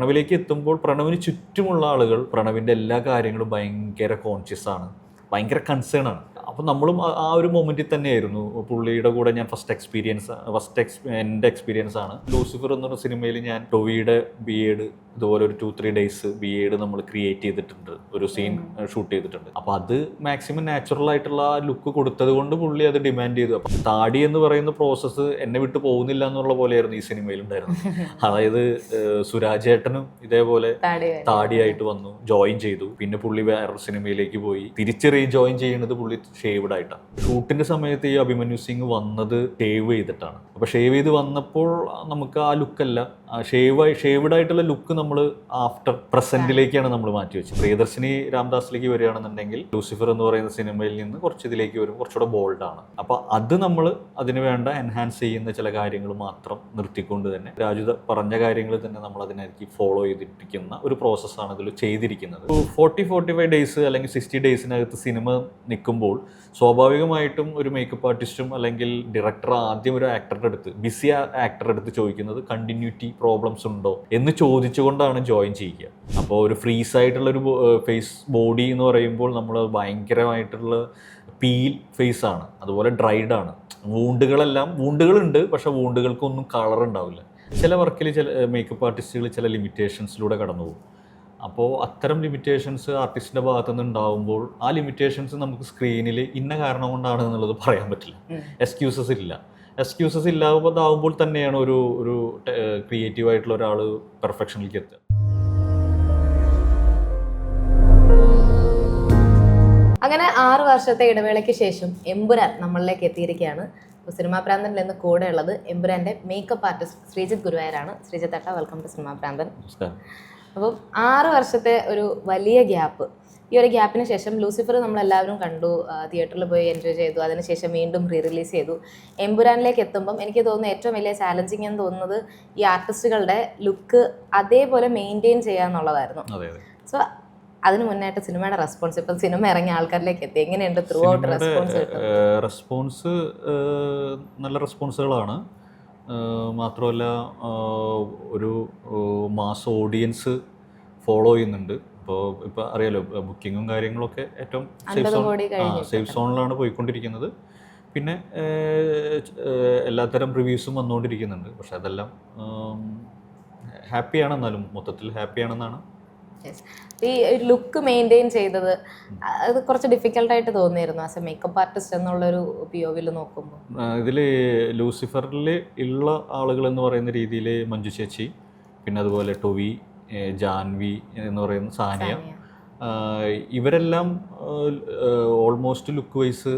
പ്രണവിലേക്ക് എത്തുമ്പോൾ പ്രണവിന് ചുറ്റുമുള്ള ആളുകൾ പ്രണവിൻ്റെ എല്ലാ കാര്യങ്ങളും ഭയങ്കര കോൺഷ്യസ് ആണ്, ഭയങ്കര കൺസേൺ ആണ്. അപ്പം നമ്മളും ആ ഒരു മൊമെൻറ്റിൽ തന്നെയായിരുന്നു. പുള്ളിയുടെ കൂടെ ഞാൻ എൻ്റെ എക്സ്പീരിയൻസ് ആണ്. ലൂസിഫർ എന്ന് പറഞ്ഞ സിനിമയിൽ ഞാൻ ടൊവിയുടെ BEd ഇതുപോലെ ഒരു 2-3 ഡേയ്സ് BEd നമ്മൾ ക്രിയേറ്റ് ചെയ്തിട്ടുണ്ട്, ഒരു സീൻ ഷൂട്ട് ചെയ്തിട്ടുണ്ട്. അപ്പോൾ അത് മാക്സിമം നാച്ചുറൽ ആയിട്ടുള്ള ആ ലുക്ക് കൊടുത്തത് കൊണ്ട് പുള്ളി അത് ഡിമാൻഡ് ചെയ്തു. അപ്പം താടി എന്ന് പറയുന്ന പ്രോസസ്സ് എന്നെ വിട്ട് പോകുന്നില്ല എന്നുള്ള പോലെയായിരുന്നു ഈ സിനിമയിൽ ഉണ്ടായിരുന്നത്. അതായത് സുരാജ് ഏട്ടനും ഇതേപോലെ താടിയായിട്ട് വന്നു, ജോയിൻ ചെയ്തു. പിന്നെ പുള്ളി വേറൊരു സിനിമയിലേക്ക് പോയി, തിരിച്ച് റീജോയിൻ ചെയ്യുന്നത് പുള്ളി ഷേവ്ഡ് ആയിട്ടാണ്. ഷൂട്ടിന്റെ സമയത്ത് ഈ അഭിമന്യു സിംഗ് വന്നത് ഷേവ് ചെയ്തിട്ടാണ്. അപ്പോൾ ഷേവ് ചെയ്ത് വന്നപ്പോൾ നമുക്ക് ആ ലുക്കല്ല, ഷേവ്ഡ് ആയിട്ടുള്ള ലുക്ക് നമ്മൾ ആഫ്റ്റർ പ്രസന്റിലേക്കാണ് നമ്മൾ മാറ്റി വെച്ചത്. പ്രിയദർശിനി രാംദാസിലേക്ക് വരികയാണെന്നുണ്ടെങ്കിൽ ലൂസിഫർ എന്ന് പറയുന്ന സിനിമയിൽ നിന്ന് കുറച്ച് ഇതിലേക്ക് വരും, കുറച്ചുകൂടെ ബോൾഡാണ്. അപ്പോൾ അത് നമ്മൾ അതിന് വേണ്ട എൻഹാൻസ് ചെയ്യുന്ന ചില കാര്യങ്ങൾ മാത്രം നിർത്തിക്കൊണ്ട് തന്നെ രാജു പറഞ്ഞ കാര്യങ്ങൾ തന്നെ നമ്മൾ അതിനായിരിക്കും ഫോളോ ചെയ്തിരിക്കുന്ന ഒരു പ്രോസസ്സാണ് ഇതിൽ ചെയ്തിരിക്കുന്നത്. 40-45 ഡേയ്സ് അല്ലെങ്കിൽ 60 ഡേയ്സിനകത്ത് സിനിമ നിൽക്കുമ്പോൾ സ്വാഭാവികമായിട്ടും ഒരു മേക്കപ്പ് ആർട്ടിസ്റ്റും അല്ലെങ്കിൽ ഡയറക്ടർ ആദ്യം ഒരു ബിസി ആക്ടറുടെ അടുത്ത് ചോദിക്കുന്നത് കണ്ടിന്യൂറ്റി പ്രോബ്ലംസ് ഉണ്ടോ എന്ന് ചോദിച്ചുകൊണ്ടാണ് ജോയിൻ ചെയ്യുക. അപ്പോൾ ഒരു ഫ്രീസ് ആയിട്ടുള്ളൊരു ഫേസ് ബോഡി എന്ന് പറയുമ്പോൾ നമ്മൾ ഭയങ്കരമായിട്ടുള്ള പീൽ ഫേസ് ആണ്, അതുപോലെ ഡ്രൈഡ് ആണ്. വൂണ്ടുകളുണ്ട്, പക്ഷെ വൂണ്ടുകൾക്കൊന്നും കളർ ഉണ്ടാവില്ല. ചില വർക്കിൽ ചില മേക്കപ്പ് ആർട്ടിസ്റ്റുകൾ ചില ലിമിറ്റേഷൻസിലൂടെ കടന്നു പോകും. അപ്പോൾ അത്തരം ലിമിറ്റേഷൻസ് ആർട്ടിസ്റ്റിൻ്റെ ഭാഗത്തു നിന്ന് ഉണ്ടാകുമ്പോൾ ആ ലിമിറ്റേഷൻസ് നമുക്ക് സ്ക്രീനിൽ ഇന്ന കാരണം കൊണ്ടാണ് എന്നുള്ളത് പറയാൻ പറ്റില്ല. എക്സ്ക്യൂസസ് ഇല്ലാതാവുമ്പോൾ തന്നെയാണ് ഒരു ക്രിയേറ്റീവ് ആയിട്ടുള്ള ഒരാൾ പെർഫെക്ഷനിലേക്ക് എത്തുക. അങ്ങനെ 6 വർഷത്തെ ഇടവേളയ്ക്ക് ശേഷം എമ്പുരാൻ നമ്മളിലേക്ക് എത്തിയിരിക്കുകയാണ്. അപ്പോൾ സിനിമാ പ്രാന്തനിൽ നിന്ന് കൂടെ ഉള്ളത് എമ്പുരാൻ്റെ മേക്കപ്പ് ആർട്ടിസ്റ്റ് ശ്രീജിത്ത് ഗുരുവായൂരാണ്. ശ്രീജിത്ത് ഏട്ടാ, വെൽക്കം ടു സിനിമാ പ്രാന്തൻ. അപ്പം 6 വർഷത്തെ ഒരു വലിയ ഗ്യാപ്പ്. ഈ ഒരു ഗ്യാപ്പിന് ശേഷം ലൂസിഫർ നമ്മളെല്ലാവരും കണ്ടു, തിയേറ്ററിൽ പോയി എൻജോയ് ചെയ്തു. അതിനുശേഷം വീണ്ടും റിലീസ് ചെയ്തു. എമ്പുരാനിലേക്ക് എത്തുമ്പം എനിക്ക് തോന്നുന്നു ഏറ്റവും വലിയ ചാലഞ്ചിങ് എന്ന് തോന്നുന്നത് ഈ ആർട്ടിസ്റ്റുകളുടെ ലുക്ക് അതേപോലെ മെയിൻറ്റെയിൻ ചെയ്യുക എന്നുള്ളതായിരുന്നു. സോ അതിന് മുന്നായിട്ട് സിനിമയുടെ റെസ്പോൺസ്, ഇപ്പം സിനിമ ഇറങ്ങിയ ആൾക്കാരിലേക്ക് എത്തി, എങ്ങനെയുണ്ട് ത്രൂ ഔട്ട് റെസ്പോൺസ്? നല്ല റെസ്പോൺസുകളാണ്. മാത്രമല്ല ഒരു മാസ് ഓഡിയൻസ് ഫോളോ ചെയ്യുന്നുണ്ട്. ഇപ്പോൾ അറിയാലോ, ബുക്കിങ്ങും കാര്യങ്ങളൊക്കെ ഏറ്റവും സേഫ് സോണിലാണ് പോയിക്കൊണ്ടിരിക്കുന്നത്. പിന്നെ എല്ലാത്തരം റിവ്യൂസും വന്നുകൊണ്ടിരിക്കുന്നുണ്ട്. പക്ഷെ അതെല്ലാം ഹാപ്പിയാണ്, എന്നാലും മൊത്തത്തിൽ ഹാപ്പിയാണെന്നാണ്. ഈ ലുക്ക് മെയിൻറ്റെയിൻ ചെയ്തത് അത് കുറച്ച് ഡിഫിക്കൽട്ടായിട്ട് തോന്നിയിരുന്നു ആസ് എ മേക്കപ്പ് ആർട്ടിസ്റ്റ് എന്നുള്ളൊരു POVയിൽ നോക്കുമ്പോൾ? ഇതിൽ ലൂസിഫറിൽ ഉള്ള ആളുകൾ എന്ന് പറയുന്ന രീതിയിൽ മഞ്ജു ചേച്ചി, പിന്നെ അതുപോലെ ടൊവി, ജാൻവി എന്ന് പറയുന്ന സാനിയ, ഇവരെല്ലാം ഓൾമോസ്റ്റ് ലുക്ക് വൈസ്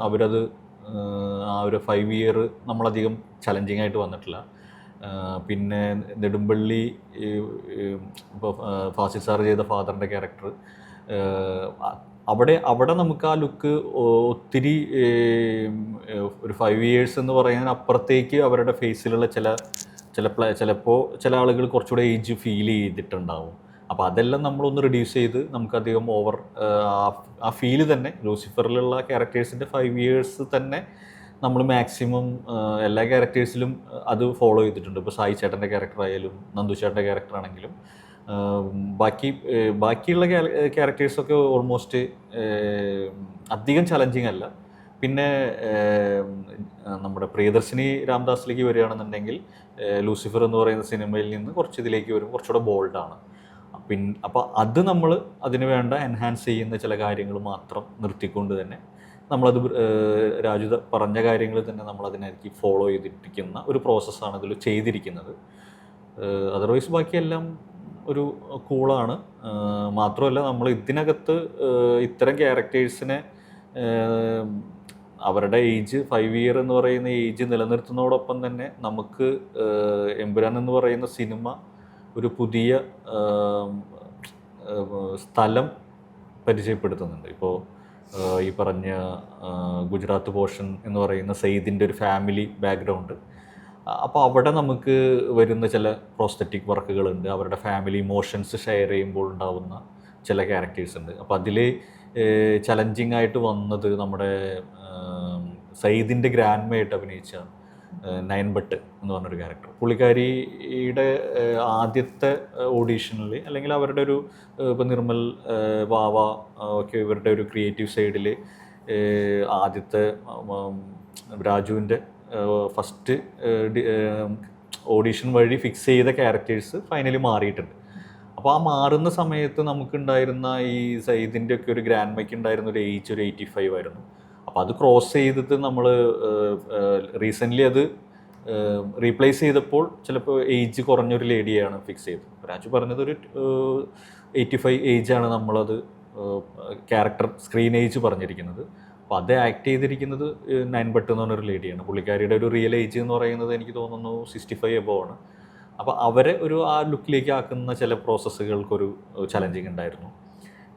അവരത് ആ ഒരു 5 ഇയർ നമ്മളധികം ചലഞ്ചിങ് ആയിട്ട് വന്നിട്ടില്ല. പിന്നെ നെടുമ്പള്ളി ഇപ്പോൾ ഫാസിൽ സാർ ചെയ്ത ഫാദറിൻ്റെ ക്യാരക്ടർ, അവിടെ നമുക്ക് ആ ലുക്ക് ഒത്തിരി ഒരു 5 ഇയേഴ്സ് എന്ന് പറയുന്നതിന് അപ്പുറത്തേക്ക് അവരുടെ ഫേസിലുള്ള ചിലപ്പോൾ ചില ആളുകൾ കുറച്ചുകൂടെ ഏജ് ഫീൽ ചെയ്തിട്ടുണ്ടാവും. അപ്പോൾ അതെല്ലാം നമ്മളൊന്ന് റിഡ്യൂസ് ചെയ്ത് നമുക്കധികം ആ ഫീല് തന്നെ ലൂസിഫറിലുള്ള ക്യാരക്ടേഴ്സിൻ്റെ 5 ഇയേഴ്സ് തന്നെ നമ്മൾ മാക്സിമം എല്ലാ ക്യാരക്ടേഴ്സിലും അത് ഫോളോ ചെയ്തിട്ടുണ്ട്. ഇപ്പോൾ സായി ചേട്ടൻ്റെ ക്യാരക്ടർ ആയാലും നന്ദു ചേട്ടൻ്റെ ക്യാരക്ടർ ആണെങ്കിലും ബാക്കിയുള്ള ക്യാരക്ടേഴ്സൊക്കെ ഓൾമോസ്റ്റ് അധികം ചലഞ്ചിങ് അല്ല. പിന്നെ നമ്മുടെ പ്രിയദർശിനി രാംദാസിലേക്ക് വരികയാണെന്നുണ്ടെങ്കിൽ ലൂസിഫർ എന്ന് പറയുന്ന സിനിമയിൽ നിന്ന് ഇതിലേക്ക് വരും, കുറച്ചുകൂടെ ബോൾഡാണ്. അപ്പോൾ അത് നമ്മൾ അതിന് വേണ്ട എൻഹാൻസ് ചെയ്യുന്ന ചില കാര്യങ്ങൾ മാത്രം നിർത്തിക്കൊണ്ട് തന്നെ നമ്മളത് രാജു പറഞ്ഞ കാര്യങ്ങൾ തന്നെ നമ്മൾ അതിനായിരിക്കും ഫോളോ ചെയ്തിരിക്കുന്ന ഒരു പ്രോസസ്സാണ് ഇതിൽ ചെയ്തിരിക്കുന്നത്. അതർവൈസ് ബാക്കിയെല്ലാം ഒരു കൂളാണ്. മാത്രമല്ല, നമ്മൾ ഇതിനകത്ത് ഇത്തരം ക്യാരക്ടേഴ്സിനെ അവരുടെ ഏജ് 5 ഇയർ എന്ന് പറയുന്ന ഏജ് നിലനിർത്തുന്നതോടൊപ്പം തന്നെ നമുക്ക് എമ്പുരാൻ എന്ന് പറയുന്ന സിനിമ ഒരു പുതിയ സ്ഥലം പരിചയപ്പെടുത്തുന്നുണ്ട്. ഇപ്പോൾ ഈ പറഞ്ഞ ഗുജറാത്ത് പോർഷൻ എന്ന് പറയുന്ന സെയ്ദിൻ്റെ ഒരു ഫാമിലി ബാക്ക്ഗ്രൗണ്ട്. അപ്പോൾ അവിടെ നമുക്ക് വരുന്ന ചില പ്രോസ്തറ്റിക് വർക്കുകളുണ്ട്, അവരുടെ ഫാമിലി ഇമോഷൻസ് ഷെയർ ചെയ്യുമ്പോൾ ഉണ്ടാവുന്ന ചില ക്യാരക്ടേഴ്സ് ഉണ്ട്. അപ്പോൾ അതിൽ ചലഞ്ചിങ് ആയിട്ട് വന്നത് നമ്മുടെ സയ്യിദിൻ്റെ ഗ്രാൻഡ്മയായിട്ട് അഭിനയിച്ച നയൻ ഭട്ട് എന്ന് പറഞ്ഞൊരു ക്യാരക്ടർ. പുള്ളിക്കാരിയുടെ ആദ്യത്തെ ഓഡീഷനിൽ അല്ലെങ്കിൽ അവരുടെ ഒരു ഇപ്പം നിർമ്മൽ, വാവ ഒക്കെ ഇവരുടെ ഒരു ക്രിയേറ്റീവ് സൈഡിൽ ആദ്യത്തെ രാജുവിൻ്റെ ഫസ്റ്റ് ഓഡീഷൻ വഴി ഫിക്സ് ചെയ്ത ക്യാരക്ടേഴ്സ് ഫൈനലി മാറിയിട്ടുണ്ട്. അപ്പോൾ ആ മാറുന്ന സമയത്ത് നമുക്കുണ്ടായിരുന്ന ഈ സൈദിൻ്റെ ഒക്കെ ഒരു ഗ്രാൻഡ് മൈക്ക് ഉണ്ടായിരുന്ന ഒരു ഏജ് ഒരു 85 ആയിരുന്നു. അപ്പോൾ അത് ക്രോസ് ചെയ്തിട്ട് നമ്മൾ റീസെൻ്റ്ലി അത് റീപ്ലേസ് ചെയ്തപ്പോൾ ചിലപ്പോൾ ഏജ് കുറഞ്ഞൊരു ലേഡിയാണ് ഫിക്സ് ചെയ്തത്. രാജു പറഞ്ഞത് ഒരു 85 ഏജാണ് നമ്മളത് ക്യാരക്ടർ സ്ക്രീൻ ഏജ് പറഞ്ഞിരിക്കുന്നത്. അപ്പോൾ അത് ആക്ട് ചെയ്തിരിക്കുന്നത് നയൻ ഭട്ട് എന്ന് പറഞ്ഞൊരു ലേഡിയാണ്. പുള്ളിക്കാരിയുടെ ഒരു റിയൽ ഏജ് എന്ന് പറയുന്നത് എനിക്ക് തോന്നുന്നു 65 എബോവ് ആണ്. അപ്പോൾ അവരെ ഒരു ആ ലുക്കിലേക്ക് ആക്കുന്ന ചില പ്രോസസ്സുകൾക്കൊരു ചലഞ്ചിങ് ഉണ്ടായിരുന്നു.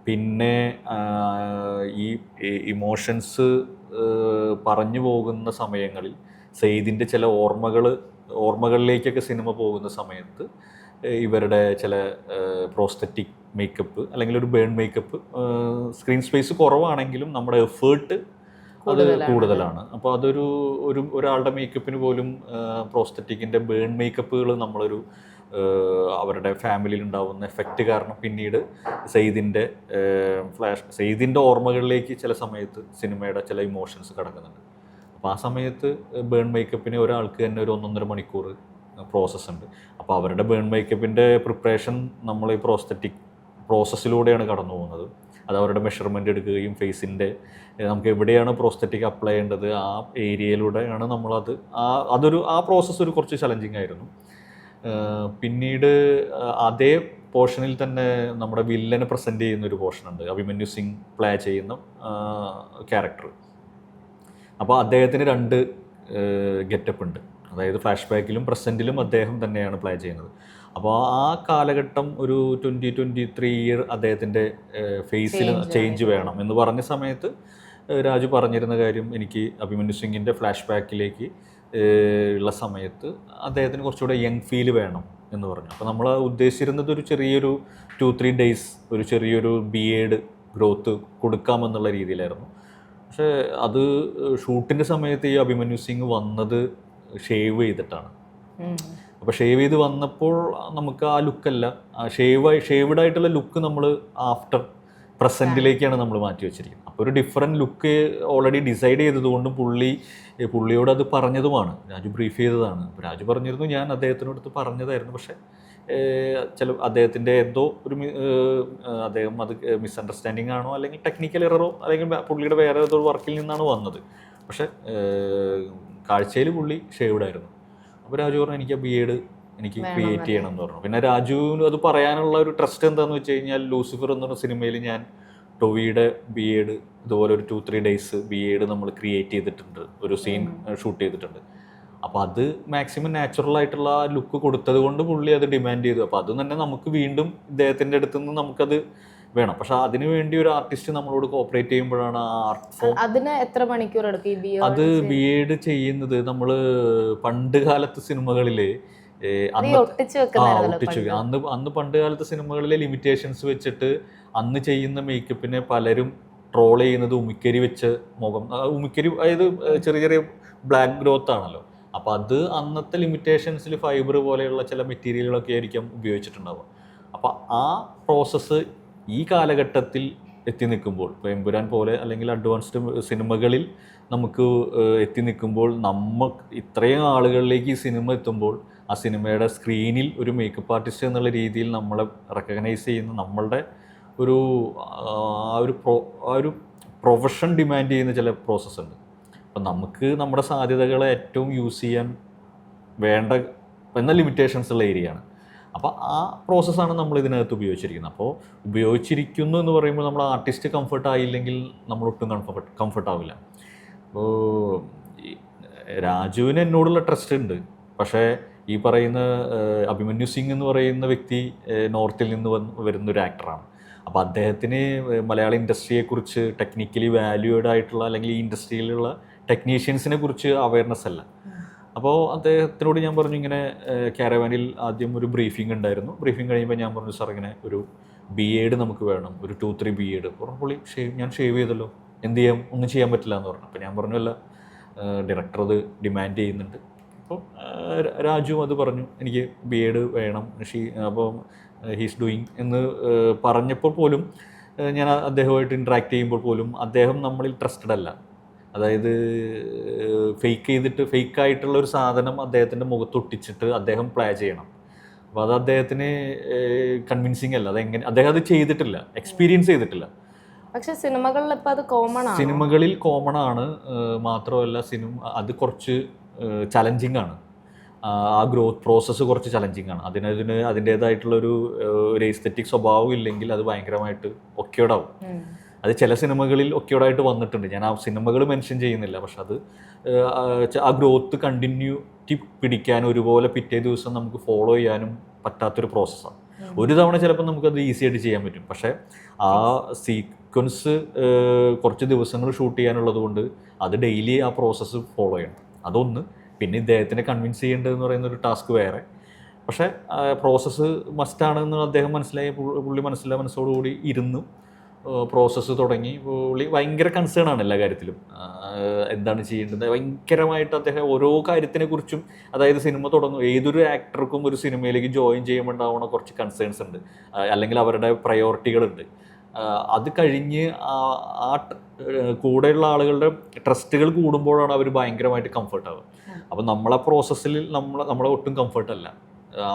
പിന്നെ ഈ ഇമോഷൻസ് പറഞ്ഞു പോകുന്ന സമയങ്ങളിൽ സെയ്ദിൻ്റെ ചില ഓർമ്മകളിലേക്കൊക്കെ സിനിമ പോകുന്ന സമയത്ത് ഇവരുടെ ചില പ്രോസ്തറ്റിക് മേക്കപ്പ് അല്ലെങ്കിൽ ഒരു ബേൺ മേക്കപ്പ് സ്ക്രീൻ സ്പേസ് കുറവാണെങ്കിലും നമ്മുടെ എഫേർട്ട് അത് കൂടുതലാണ്. അപ്പോൾ അതൊരു ഒരാളുടെ മേക്കപ്പിന് പോലും പ്രോസ്തറ്റിക്കിൻ്റെ ബേൺ മേക്കപ്പുകൾ നമ്മളൊരു അവരുടെ ഫാമിലിയിൽ ഉണ്ടാവുന്ന എഫക്റ്റ് കാരണം പിന്നീട് സെയ്ദിൻ്റെ ഓർമ്മകളിലേക്ക് ചില സമയത്ത് സിനിമയുടെ ചില ഇമോഷൻസ് കിടക്കുന്നുണ്ട്. അപ്പോൾ ആ സമയത്ത് ബേൺ മേക്കപ്പിന് ഒരാൾക്ക് തന്നെ ഒരു 1.5 മണിക്കൂർ പ്രോസസ്സ് ഉണ്ട്. അപ്പോൾ അവരുടെ ബേൺ മേക്കപ്പിൻ്റെ പ്രിപ്പറേഷൻ നമ്മൾ ഈ പ്രോസ്തറ്റിക് പ്രോസസ്സിലൂടെയാണ് കടന്നു പോകുന്നത്. അത് അവരുടെ മെഷർമെൻറ്റ് എടുക്കുകയും ഫേസിൻ്റെ നമുക്ക് എവിടെയാണ് പ്രോസ്തറ്റിക് അപ്ലൈ ചെയ്യേണ്ടത് ആ ഏരിയയിലൂടെയാണ് നമ്മളത് ആ പ്രോസസ്സ് ഒരു കുറച്ച് ചലഞ്ചിങ് ആയിരുന്നു. പിന്നീട് അതേ പോർഷനിൽ തന്നെ നമ്മുടെ വില്ലനെ പ്രസൻറ്റ് ചെയ്യുന്ന ഒരു പോർഷനുണ്ട്, അഭിമന്യു സിംഗ് പ്ലേ ചെയ്യുന്ന ക്യാരക്ടർ. അപ്പോൾ അദ്ദേഹത്തിന് 2 ഗെറ്റപ്പ് ഉണ്ട്. അതായത് ഫ്ലാഷ് ബാക്കിലും പ്രസൻറ്റിലും അദ്ദേഹം തന്നെയാണ് പ്ലേ ചെയ്യുന്നത്. അപ്പോൾ ആ കാലഘട്ടം ഒരു 20-23 ഇയർ അദ്ദേഹത്തിൻ്റെ ഫേസിൽ ചേഞ്ച് വേണം എന്ന് പറഞ്ഞ സമയത്ത് രാജു പറഞ്ഞിരുന്ന കാര്യം, എനിക്ക് അഭിമന്യു സിംഗിൻ്റെ ഫ്ലാഷ് ബാക്കിലേക്ക് ഉള്ള സമയത്ത് അദ്ദേഹത്തിന് കുറച്ചുകൂടെ യങ് ഫീൽ വേണം എന്ന് പറഞ്ഞു. അപ്പോൾ നമ്മൾ ഉദ്ദേശിച്ചിരുന്നത് ഒരു ചെറിയൊരു 2-3 ഡേയ്സ് ഒരു ചെറിയൊരു ബിയേഡ് ഗ്രോത്ത് കൊടുക്കാമെന്നുള്ള രീതിയിലായിരുന്നു. പക്ഷേ അത് ഷൂട്ടിൻ്റെ സമയത്ത് ഈ അഭിമന്യു സിംഗ് വന്നത് ഷേവ് ചെയ്തിട്ടാണ്. അപ്പോൾ ഷേവ് ചെയ്ത് വന്നപ്പോൾ നമുക്ക് ആ ലുക്കല്ല, ഷേവ്ഡ് ആയിട്ടുള്ള ലുക്ക് നമ്മൾ ആഫ്റ്റർ പ്രസൻറ്റിലേക്കാണ് നമ്മൾ മാറ്റി വെച്ചിരിക്കുന്നത്. അപ്പോൾ ഒരു ഡിഫറെൻറ്റ് ലുക്ക് ഓൾറെഡി ഡിസൈഡ് ചെയ്തതുകൊണ്ടും പുള്ളിയോട് അത് പറഞ്ഞതുമാണ്, രാജു ബ്രീഫ് ചെയ്തതാണ്. അപ്പോൾ രാജു പറഞ്ഞിരുന്നു, ഞാൻ അദ്ദേഹത്തിനടുത്ത് പറഞ്ഞതായിരുന്നു, പക്ഷേ അദ്ദേഹത്തിൻ്റെ എന്തോ ഒരു അദ്ദേഹം അത് മിസ്അണ്ടർസ്റ്റാൻഡിങ് ആണോ അല്ലെങ്കിൽ ടെക്നിക്കൽ എററോ അല്ലെങ്കിൽ പുള്ളിയുടെ വേറെ ഏതോ വർക്കിൽ നിന്നാണ് വന്നത്. പക്ഷേ കാഴ്ചയിൽ പുള്ളി ഷേവ്ഡ് ആയിരുന്നു. അപ്പോൾ രാജു പറഞ്ഞു, എനിക്ക് ആ ബിയേഡ് എനിക്ക് ക്രിയേറ്റ് ചെയ്യണം എന്ന് പറഞ്ഞു. പിന്നെ രാജുവിന് അത് പറയാനുള്ള ഒരു ട്രസ്റ്റ് എന്താണെന്ന് വെച്ച് കഴിഞ്ഞാൽ, ലൂസിഫർ എന്ന് പറഞ്ഞ സിനിമയിൽ ഞാൻ ടൊവിയുടെ ബിയേഡ് ഇതുപോലെ ഒരു 2-3 ഡേയ്സ് ബിയേഡ് നമ്മൾ ക്രിയേറ്റ് ചെയ്തിട്ടുണ്ട്, ഒരു സീൻ ഷൂട്ട് ചെയ്തിട്ടുണ്ട്. അപ്പോൾ അത് മാക്സിമം നാച്ചുറൽ ആയിട്ടുള്ള ആ ലുക്ക് കൊടുത്തത് കൊണ്ട് പുള്ളി അത് ഡിമാൻഡ് ചെയ്തു. അപ്പോൾ അത് തന്നെ നമുക്ക് വീണ്ടും ഇദ്ദേഹത്തിൻ്റെ അടുത്ത് നിന്ന് നമുക്കത് വേണം. പക്ഷെ അതിനു വേണ്ടി ഒരു ആർട്ടിസ്റ്റ് നമ്മളോട് കോപ്പറേറ്റ് ചെയ്യുമ്പോഴാണ് ആ ആർട്ട് ഫോം. അതിന് എത്ര മണിക്കൂർ എടുക്കും? അത് ബിയേഡ് ചെയ്യുന്നത് നമ്മൾ പണ്ട് കാലത്ത് സിനിമകളിലെ അന്ന് പണ്ട് കാലത്തെ സിനിമകളിലെ ലിമിറ്റേഷൻസ് വെച്ചിട്ട് അന്ന് ചെയ്യുന്ന മേക്കപ്പിനെ പലരും ട്രോൾ ചെയ്യുന്നത് ഉമിക്കരി വെച്ച മുഖം, ഉമിക്കരി അതായത് ചെറിയ ചെറിയ ബ്ലാക്ക് ഗ്രോത്ത് ആണല്ലോ. അപ്പോൾ അത് അന്നത്തെ ലിമിറ്റേഷൻസിൽ ഫൈബർ പോലെയുള്ള ചില മെറ്റീരിയലുകളൊക്കെ ആയിരിക്കും ഉപയോഗിച്ചിട്ടുണ്ടാവുക. അപ്പോൾ ആ പ്രോസസ്സ് ഈ കാലഘട്ടത്തിൽ എത്തി നിൽക്കുമ്പോൾ, ഇപ്പോൾ എമ്പുരാൻ പോലെ അല്ലെങ്കിൽ അഡ്വാൻസ്ഡ് സിനിമകളിൽ നമുക്ക് എത്തി നിൽക്കുമ്പോൾ, ഇത്രയും ആളുകളിലേക്ക് ഈ സിനിമ എത്തുമ്പോൾ ആ സിനിമയുടെ സ്ക്രീനിൽ ഒരു മേക്കപ്പ് ആർട്ടിസ്റ്റ് എന്നുള്ള രീതിയിൽ നമ്മളെ റെക്കഗ്നൈസ് ചെയ്യുന്ന നമ്മളുടെ ഒരു പ്രൊഫഷൻ ഡിമാൻഡ് ചെയ്യുന്ന ചില പ്രോസസ്സ് ഉണ്ട്. അപ്പം നമുക്ക് നമ്മുടെ സാധ്യതകളെ ഏറ്റവും യൂസ് ചെയ്യാൻ വേണ്ട എന്ന ലിമിറ്റേഷൻസ് ഉള്ള ഏരിയയാണ്. അപ്പോൾ ആ പ്രോസസ്സാണ് നമ്മൾ ഇതിനകത്ത് ഉപയോഗിച്ചിരിക്കുന്നത്. അപ്പോൾ ഉപയോഗിച്ചിരിക്കുന്നു എന്ന് പറയുമ്പോൾ നമ്മൾ ആർട്ടിസ്റ്റ് കംഫർട്ട് ആയില്ലെങ്കിൽ നമ്മളൊട്ടും കംഫർട്ട് ആവില്ല. അപ്പോൾ രാജുവിന് എന്നോടുള്ള ട്രസ്റ്റ് ഉണ്ട്. പക്ഷേ ഈ പറയുന്ന അഭിമന്യു സിംഗ് എന്ന് പറയുന്ന വ്യക്തി നോർത്തിൽ നിന്ന് വരുന്നൊരു ആക്ടറാണ്. അപ്പോൾ അദ്ദേഹത്തിന് മലയാള ഇൻഡസ്ട്രിയെക്കുറിച്ച് ടെക്നിക്കലി വാല്യൂഡ് ആയിട്ടുള്ള അല്ലെങ്കിൽ ഈ ഇൻഡസ്ട്രിയിലുള്ള ടെക്നീഷ്യൻസിനെ കുറിച്ച് അവയർനെസ് അല്ല. അപ്പോൾ അദ്ദേഹത്തിനോട് ഞാൻ പറഞ്ഞു, ഇങ്ങനെ കാരവാനിൽ ആദ്യം ഒരു ബ്രീഫിംഗ് ഉണ്ടായിരുന്നു. ബ്രീഫിംഗ് കഴിയുമ്പോൾ ഞാൻ പറഞ്ഞു, സാർ ഇങ്ങനെ ഒരു ബിയേഡ് നമുക്ക് വേണം, ഒരു 2-3 ബിയേഡ്. പുള്ളി ഞാൻ ഷേവ് ചെയ്തല്ലോ, എന്ത് ചെയ്യാം, ഒന്നും ചെയ്യാൻ പറ്റില്ല എന്ന് പറഞ്ഞു. അപ്പോൾ ഞാൻ പറഞ്ഞു, അല്ല, ഡയറക്ടർ അത് ഡിമാൻഡ് ചെയ്യുന്നുണ്ട്, അപ്പോൾ രാജു അത് പറഞ്ഞു, എനിക്ക് BEd വേണം, അപ്പോൾ ഹീസ് ഡൂയിങ് എന്ന് പറഞ്ഞപ്പോൾ പോലും ഞാൻ അദ്ദേഹമായിട്ട് ഇൻട്രാക്ട് ചെയ്യുമ്പോൾ പോലും അദ്ദേഹം നമ്മളിൽ ട്രസ്റ്റഡ് അല്ല. അതായത് ഫേക്കായിട്ടുള്ള ഒരു സാധനം അദ്ദേഹത്തിൻ്റെ മുഖത്തൊട്ടിച്ചിട്ട് അദ്ദേഹം പ്ലേ ചെയ്യണം. അപ്പോൾ അത് അദ്ദേഹത്തിന് കൺവിൻസിങ് അല്ല. അദ്ദേഹം അത് ചെയ്തിട്ടില്ല, എക്സ്പീരിയൻസ് ചെയ്തിട്ടില്ല. പക്ഷെ സിനിമകളിൽ ഇപ്പോൾ അത് കോമൺ ആണ്. സിനിമകളിൽ കോമൺ ആണ്. മാത്രമല്ല അത് കുറച്ച് ചലഞ്ചിങ് ആണ്. ആ ഗ്രോത്ത് പ്രോസസ്സ് കുറച്ച് ചലഞ്ചിങ് ആണ്. അതിൻ്റേതായിട്ടുള്ളൊരു എസ്തെറ്റിക് സ്വഭാവം ഇല്ലെങ്കിൽ അത് ഭയങ്കരമായിട്ട് ഒക്യോർഡാവും. അത് ചില സിനിമകളിൽ ഒക്യോർഡായിട്ട് വന്നിട്ടുണ്ട്. ഞാൻ ആ സിനിമകൾ മെൻഷൻ ചെയ്യുന്നില്ല. പക്ഷെ അത് ആ ഗ്രോത്ത് കണ്ടിന്യൂറ്റി പിടിക്കാൻ ഒരുപോലെ പിറ്റേ ദിവസം നമുക്ക് ഫോളോ ചെയ്യാനും പറ്റാത്തൊരു പ്രോസസ്സാണ്. ഒരു തവണ ചിലപ്പോൾ നമുക്കത് ഈസി ആയിട്ട് ചെയ്യാൻ പറ്റും. പക്ഷേ ആ സീക്വൻസ് കുറച്ച് ദിവസങ്ങൾ ഷൂട്ട് ചെയ്യാനുള്ളത് കൊണ്ട് അത് ഡെയിലി ആ പ്രോസസ്സ് ഫോളോ ചെയ്യണം. അതൊന്ന്. പിന്നെ ഇദ്ദേഹത്തിനെ കൺവിൻസ് ചെയ്യേണ്ടതെന്ന് പറയുന്ന ഒരു ടാസ്ക് വേറെ. പക്ഷേ പ്രോസസ്സ് മസ്റ്റാണെന്ന് അദ്ദേഹം പുള്ളി മനസ്സോടുകൂടി ഇരുന്നു പ്രോസസ്സ് തുടങ്ങി. പുള്ളി ഭയങ്കര കൺസേൺ ആണ് എല്ലാ കാര്യത്തിലും. എന്താണ് ചെയ്യേണ്ടത് ഭയങ്കരമായിട്ട് അദ്ദേഹം ഓരോ കാര്യത്തിനെ കുറിച്ചും, അതായത് സിനിമ തുടങ്ങും, ഏതൊരു ആക്ടർക്കും ഒരു സിനിമയിലേക്ക് ജോയിൻ ചെയ്യുമ്പോൾ ഉണ്ടാവുന്ന കുറച്ച് കൺസേൺസ് ഉണ്ട്, അല്ലെങ്കിൽ അവരുടെ പ്രയോറിറ്റികളുണ്ട്. അത് കഴിഞ്ഞ് ആ കൂടെയുള്ള ആളുകളുടെ ട്രസ്റ്റുകൾ കൂടുമ്പോഴാണ് അവർ ഭയങ്കരമായിട്ട് കംഫർട്ടാവുക. അപ്പം നമ്മളെ പ്രോസസ്സിൽ നമ്മളെ ഒട്ടും കംഫർട്ടല്ല.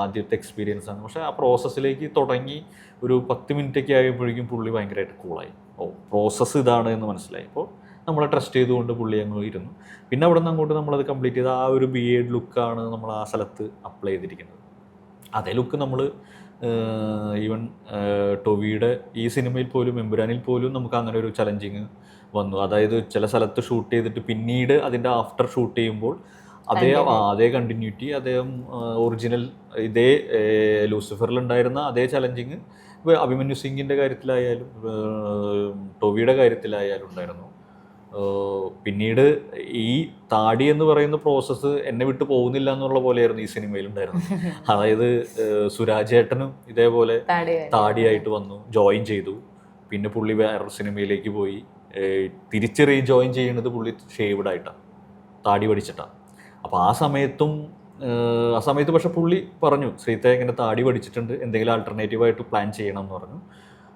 ആദ്യത്തെ എക്സ്പീരിയൻസ് ആണ്. പക്ഷേ ആ പ്രോസസ്സിലേക്ക് തുടങ്ങി ഒരു 10 മിനിറ്റൊക്കെ ആയപ്പോഴേക്കും പുള്ളി ഭയങ്കരമായിട്ട് കൂളായി. പ്രോസസ്സ് ഇതാണ് എന്ന് മനസ്സിലായി. അപ്പോൾ നമ്മളെ ട്രസ്റ്റ് ചെയ്തുകൊണ്ട് പുള്ളി അങ്ങ് ഇരുന്നു. പിന്നെ അവിടെ നിന്ന് അങ്ങോട്ട് നമ്മളത് കംപ്ലീറ്റ് ചെയ്ത് ആ ഒരു BEd ലുക്കാണ് നമ്മൾ ആ സ്ഥലത്ത് അപ്ലൈ ചെയ്തിരിക്കുന്നത്. അതേ ലുക്ക് നമ്മൾ ഈവൻ ടൊവിയുടെ ഈ സിനിമയിൽ പോലും, എമ്പുരാനിൽ പോലും നമുക്ക് അങ്ങനെ ഒരു ചലഞ്ചിങ് വന്നു. അതായത് ചില സ്ഥലത്ത് ഷൂട്ട് ചെയ്തിട്ട് പിന്നീട് അതിൻ്റെ ആഫ്റ്റർ ഷൂട്ട് ചെയ്യുമ്പോൾ അതേ കണ്ടിന്യൂറ്റി, അദ്ദേഹം ഒറിജിനൽ ഇതേ ലൂസിഫറിലുണ്ടായിരുന്ന അതേ ചലഞ്ചിങ് അഭിമന്യു സിംഗിൻ്റെ കാര്യത്തിലായാലും ടൊവിയുടെ കാര്യത്തിലായാലും ഉണ്ടായിരുന്നു. പിന്നീട് ഈ താടി എന്ന് പറയുന്ന പ്രോസസ്സ് എന്നെ വിട്ട് പോകുന്നില്ല എന്നുള്ള പോലെയായിരുന്നു ഈ സിനിമയിൽ ഉണ്ടായിരുന്നത്. അതായത് സുരാജ് ഏട്ടനും ഇതേപോലെ താടിയായിട്ട് വന്നു, ജോയിൻ ചെയ്തു. പിന്നെ പുള്ളി വേറൊരു സിനിമയിലേക്ക് പോയി. തിരിച്ച് റീജോയിൻ ചെയ്യുന്നത് പുള്ളി ഷേവ്ഡ് ആയിട്ടാണ്, താടി പഠിച്ചിട്ടാണ്. അപ്പോൾ ആ സമയത്ത് പക്ഷെ പുള്ളി പറഞ്ഞു, ശ്രീത്തെ ഇങ്ങനെ താടി പഠിച്ചിട്ടുണ്ട്, എന്തെങ്കിലും ആൾട്ടർനേറ്റീവായിട്ട് പ്ലാൻ ചെയ്യണം എന്ന് പറഞ്ഞു.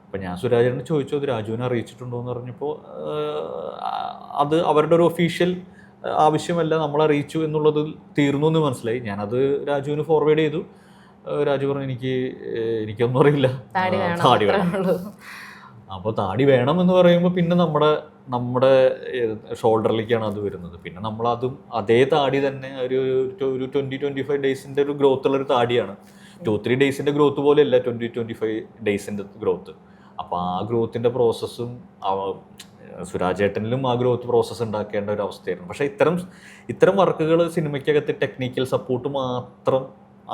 അപ്പോൾ ഞാൻ സുരാജേട്ടനെ ചോദിച്ചു, അത് രാജുവിനെ അറിയിച്ചിട്ടുണ്ടോ എന്ന് പറഞ്ഞപ്പോൾ അത് അവരുടെ ഒരു ഒഫീഷ്യൽ ആവശ്യമല്ല, നമ്മൾ അറിയിച്ചു എന്നുള്ളത് തീർന്നു എന്ന് മനസ്സിലായി. ഞാനത് രാജുവിന് ഫോർവേഡ് ചെയ്തു. രാജു പറഞ്ഞു, എനിക്കൊന്നും അറിയില്ല, താടി വേണം. അപ്പോൾ താടി വേണം എന്ന് പറയുമ്പോൾ പിന്നെ നമ്മുടെ ഷോൾഡറിലേക്കാണ് അത് വരുന്നത്. പിന്നെ നമ്മളതും അതേ താടി തന്നെ ഒരു 20-25 ഡേയ്സിൻ്റെ ഒരു ഗ്രോത്ത് ഉള്ളൊരു താടിയാണ്. 2-3 ഡേയ്സിൻ്റെ ഗ്രോത്ത് പോലെയല്ല 20-25 ഡേയ്സിൻ്റെ ഗ്രോത്ത്. അപ്പോൾ ആ ഗ്രോത്തിൻ്റെ പ്രോസസ്സും സുരാജേട്ടനിലും ആ ഗ്രോത്ത് പ്രോസസ്സ് ഉണ്ടാക്കേണ്ട ഒരു അവസ്ഥയായിരുന്നു. പക്ഷേ ഇത്തരം വർക്കുകൾ സിനിമയ്ക്കകത്ത് ടെക്നിക്കൽ സപ്പോർട്ട് മാത്രം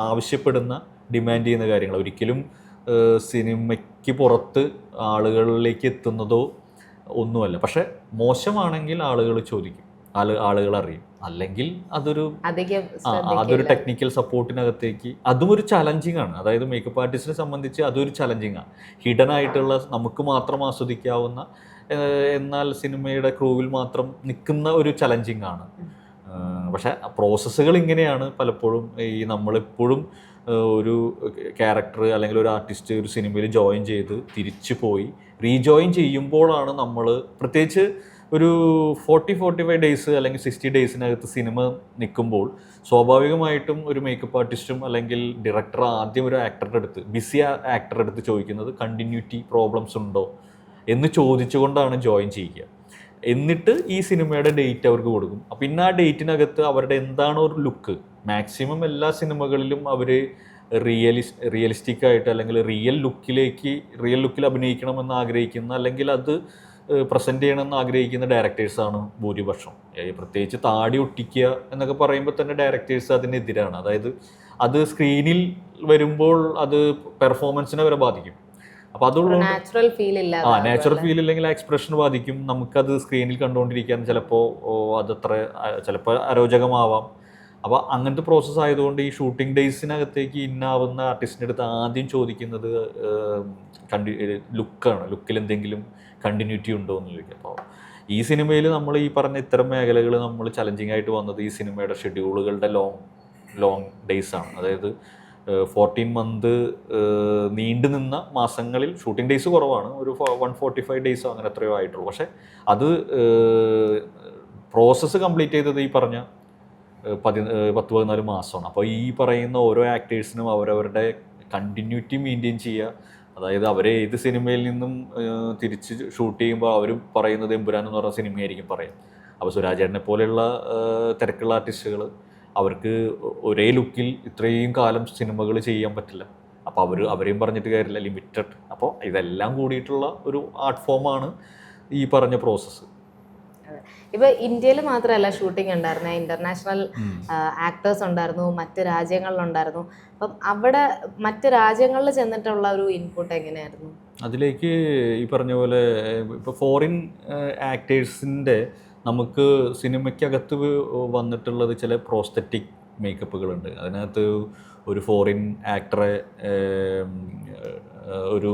ആവശ്യപ്പെടുന്ന, ഡിമാൻഡ് ചെയ്യുന്ന കാര്യങ്ങൾ, ഒരിക്കലും സിനിമയ്ക്ക് പുറത്ത് ആളുകളിലേക്ക് എത്തുന്നതോ ഒന്നുമല്ല. പക്ഷെ മോശമാണെങ്കിൽ ആളുകൾ ചോദിക്കും, ആളുകൾ അറിയും. അല്ലെങ്കിൽ അതൊരു ടെക്നിക്കൽ സപ്പോർട്ടിനകത്തേക്ക് അതും ഒരു ചലഞ്ചിങ് ആണ്. അതായത് മേക്കപ്പ് ആർട്ടിസ്റ്റിനെ സംബന്ധിച്ച് അതൊരു ചലഞ്ചിങ് ആണ്. ഹിഡൻ ആയിട്ടുള്ള, നമുക്ക് മാത്രം ആസ്വദിക്കാവുന്ന, എന്നാൽ സിനിമയുടെ ക്രൂവിൽ മാത്രം നിൽക്കുന്ന ഒരു ചലഞ്ചിങ് ആണ്. പക്ഷെ പ്രോസസ്സുകൾ ഇങ്ങനെയാണ് പലപ്പോഴും. നമ്മളെപ്പോഴും ഒരു ക്യാരക്ടർ അല്ലെങ്കിൽ ഒരു ആർട്ടിസ്റ്റ് ഒരു സിനിമയിൽ ജോയിൻ ചെയ്ത് തിരിച്ചു പോയി റീജോയിൻ ചെയ്യുമ്പോഴാണ് നമ്മൾ, പ്രത്യേകിച്ച് ഒരു 40-45 ഡേയ്സ് അല്ലെങ്കിൽ 60 ഡേയ്സിനകത്ത് സിനിമ നിൽക്കുമ്പോൾ സ്വാഭാവികമായിട്ടും ഒരു മേക്കപ്പ് ആർട്ടിസ്റ്റും അല്ലെങ്കിൽ ഡയറക്ടർ ആദ്യം ഒരു ബിസി ആക്ടറുടെ അടുത്ത് ചോദിക്കുന്നത് കണ്ടിന്യൂറ്റി പ്രോബ്ലംസ് ഉണ്ടോ എന്ന് ചോദിച്ചുകൊണ്ടാണ് ജോയിൻ ചെയ്യുക. എന്നിട്ട് ഈ സിനിമയുടെ ഡേറ്റ് അവർക്ക് കൊടുക്കും. പിന്നെ ആ അവരുടെ എന്താണ് ഒരു ലുക്ക്, മാക്സിമം എല്ലാ സിനിമകളിലും അവർ റിയലിസ്റ്റിക് ആയിട്ട് അല്ലെങ്കിൽ റിയൽ ലുക്കിൽ അഭിനയിക്കണമെന്ന് ആഗ്രഹിക്കുന്ന, അല്ലെങ്കിൽ അത് പ്രസൻറ്റ് ചെയ്യണമെന്ന് ആഗ്രഹിക്കുന്ന ഡയറക്ടേഴ്സാണ് ഭൂരിപക്ഷം. പ്രത്യേകിച്ച് താടി ഒട്ടിക്കുക എന്നൊക്കെ പറയുമ്പോൾ തന്നെ ഡയറക്ടേഴ്സ് അതിനെതിരാണ്. അതായത് അത് സ്ക്രീനിൽ വരുമ്പോൾ അത് പെർഫോമൻസിനെ വരെ ബാധിക്കും. അപ്പോൾ അതുകൊണ്ട് നാച്ചുറൽ ഫീൽ ഇല്ലെങ്കിൽ എക്സ്പ്രഷൻ ബാധിക്കും. നമുക്കത് സ്ക്രീനിൽ കണ്ടുകൊണ്ടിരിക്കാൻ ചിലപ്പോൾ അരോചകമാവാം. അപ്പോൾ അങ്ങനത്തെ പ്രോസസ്സ് ആയതുകൊണ്ട് ഈ ഷൂട്ടിംഗ് ഡേയ്സിനകത്തേക്ക് ഇന്നാവുന്ന ആർട്ടിസ്റ്റിൻ്റെ അടുത്ത് ആദ്യം ചോദിക്കുന്നത് ലുക്കിൽ എന്തെങ്കിലും കണ്ടിന്യൂറ്റി ഉണ്ടോ എന്ന് ചോദിക്കും. അപ്പോൾ ഈ സിനിമയിൽ നമ്മൾ ഈ പറഞ്ഞ ഇത്തരം മേഖലകൾ നമ്മൾ ചലഞ്ചിങ് ആയിട്ട് വന്നത് ഈ സിനിമയുടെ ഷെഡ്യൂളുകളുടെ ലോങ് ഡേയ്സ് ആണ്. അതായത് 14 മന്ത് നീണ്ടു നിന്ന മാസങ്ങളിൽ ഷൂട്ടിംഗ് ഡേയ്സ് കുറവാണ്, ഒരു 145 ഡേയ്സോ അങ്ങനെ എത്രയോ ആയിട്ടുള്ളൂ. പക്ഷെ അത് പ്രോസസ്സ് കംപ്ലീറ്റ് ചെയ്തത് ഈ പറഞ്ഞ 10-14 മാസമാണ്. അപ്പോൾ ഈ പറയുന്ന ഓരോ ആക്ടേഴ്സിനും അവരവരുടെ കണ്ടിന്യൂറ്റി മെയിൻറ്റെയിൻ ചെയ്യുക. അതായത് അവരെ ഏത് സിനിമയിൽ നിന്നും തിരിച്ച് ഷൂട്ട് ചെയ്യുമ്പോൾ അവർ പറയുന്നത് എമ്പുരാൻ എന്ന് പറഞ്ഞ സിനിമയായിരിക്കും പറയാം. അപ്പോൾ സുരാജേട്ടനെ പോലെയുള്ള തിരക്കുള്ള ആർട്ടിസ്റ്റുകൾ, അവർക്ക് ഒരേ ലുക്കിൽ ഇത്രയും കാലം സിനിമകൾ ചെയ്യാൻ പറ്റില്ല. അപ്പോൾ അവരെയും പറഞ്ഞിട്ട് കാര്യമില്ല, ലിമിറ്റഡ്. അപ്പോൾ ഇതെല്ലാം കൂടിയിട്ടുള്ള ഒരു ആർട്ട് ഫോമാണ് ഈ പറഞ്ഞ പ്രോസസ്സ്. ഇപ്പൊ ഇന്ത്യയിൽ മാത്രമല്ല ഷൂട്ടിംഗ് ഉണ്ടായിരുന്നെ, ഇന്റർനാഷണൽ ആക്ടേഴ്സ് ഉണ്ടായിരുന്നു, മറ്റ് രാജ്യങ്ങളിലുണ്ടായിരുന്നു. അപ്പം അവിടെ മറ്റ് രാജ്യങ്ങളിൽ ചെന്നിട്ടുള്ള ഒരു ഇൻപുട്ട് എങ്ങനെയായിരുന്നു? അതിലേക്ക് ഈ പറഞ്ഞ പോലെ ഇപ്പോൾ ഫോറിൻ ആക്ടേഴ്സിൻ്റെ നമുക്ക് സിനിമയ്ക്കകത്ത് വന്നിട്ടുള്ളത് ചില പ്രോസ്തറ്റിക് മേക്കപ്പുകളുണ്ട്. അതിനകത്ത് ഒരു ഫോറിൻ ആക്ടറെ ഒരു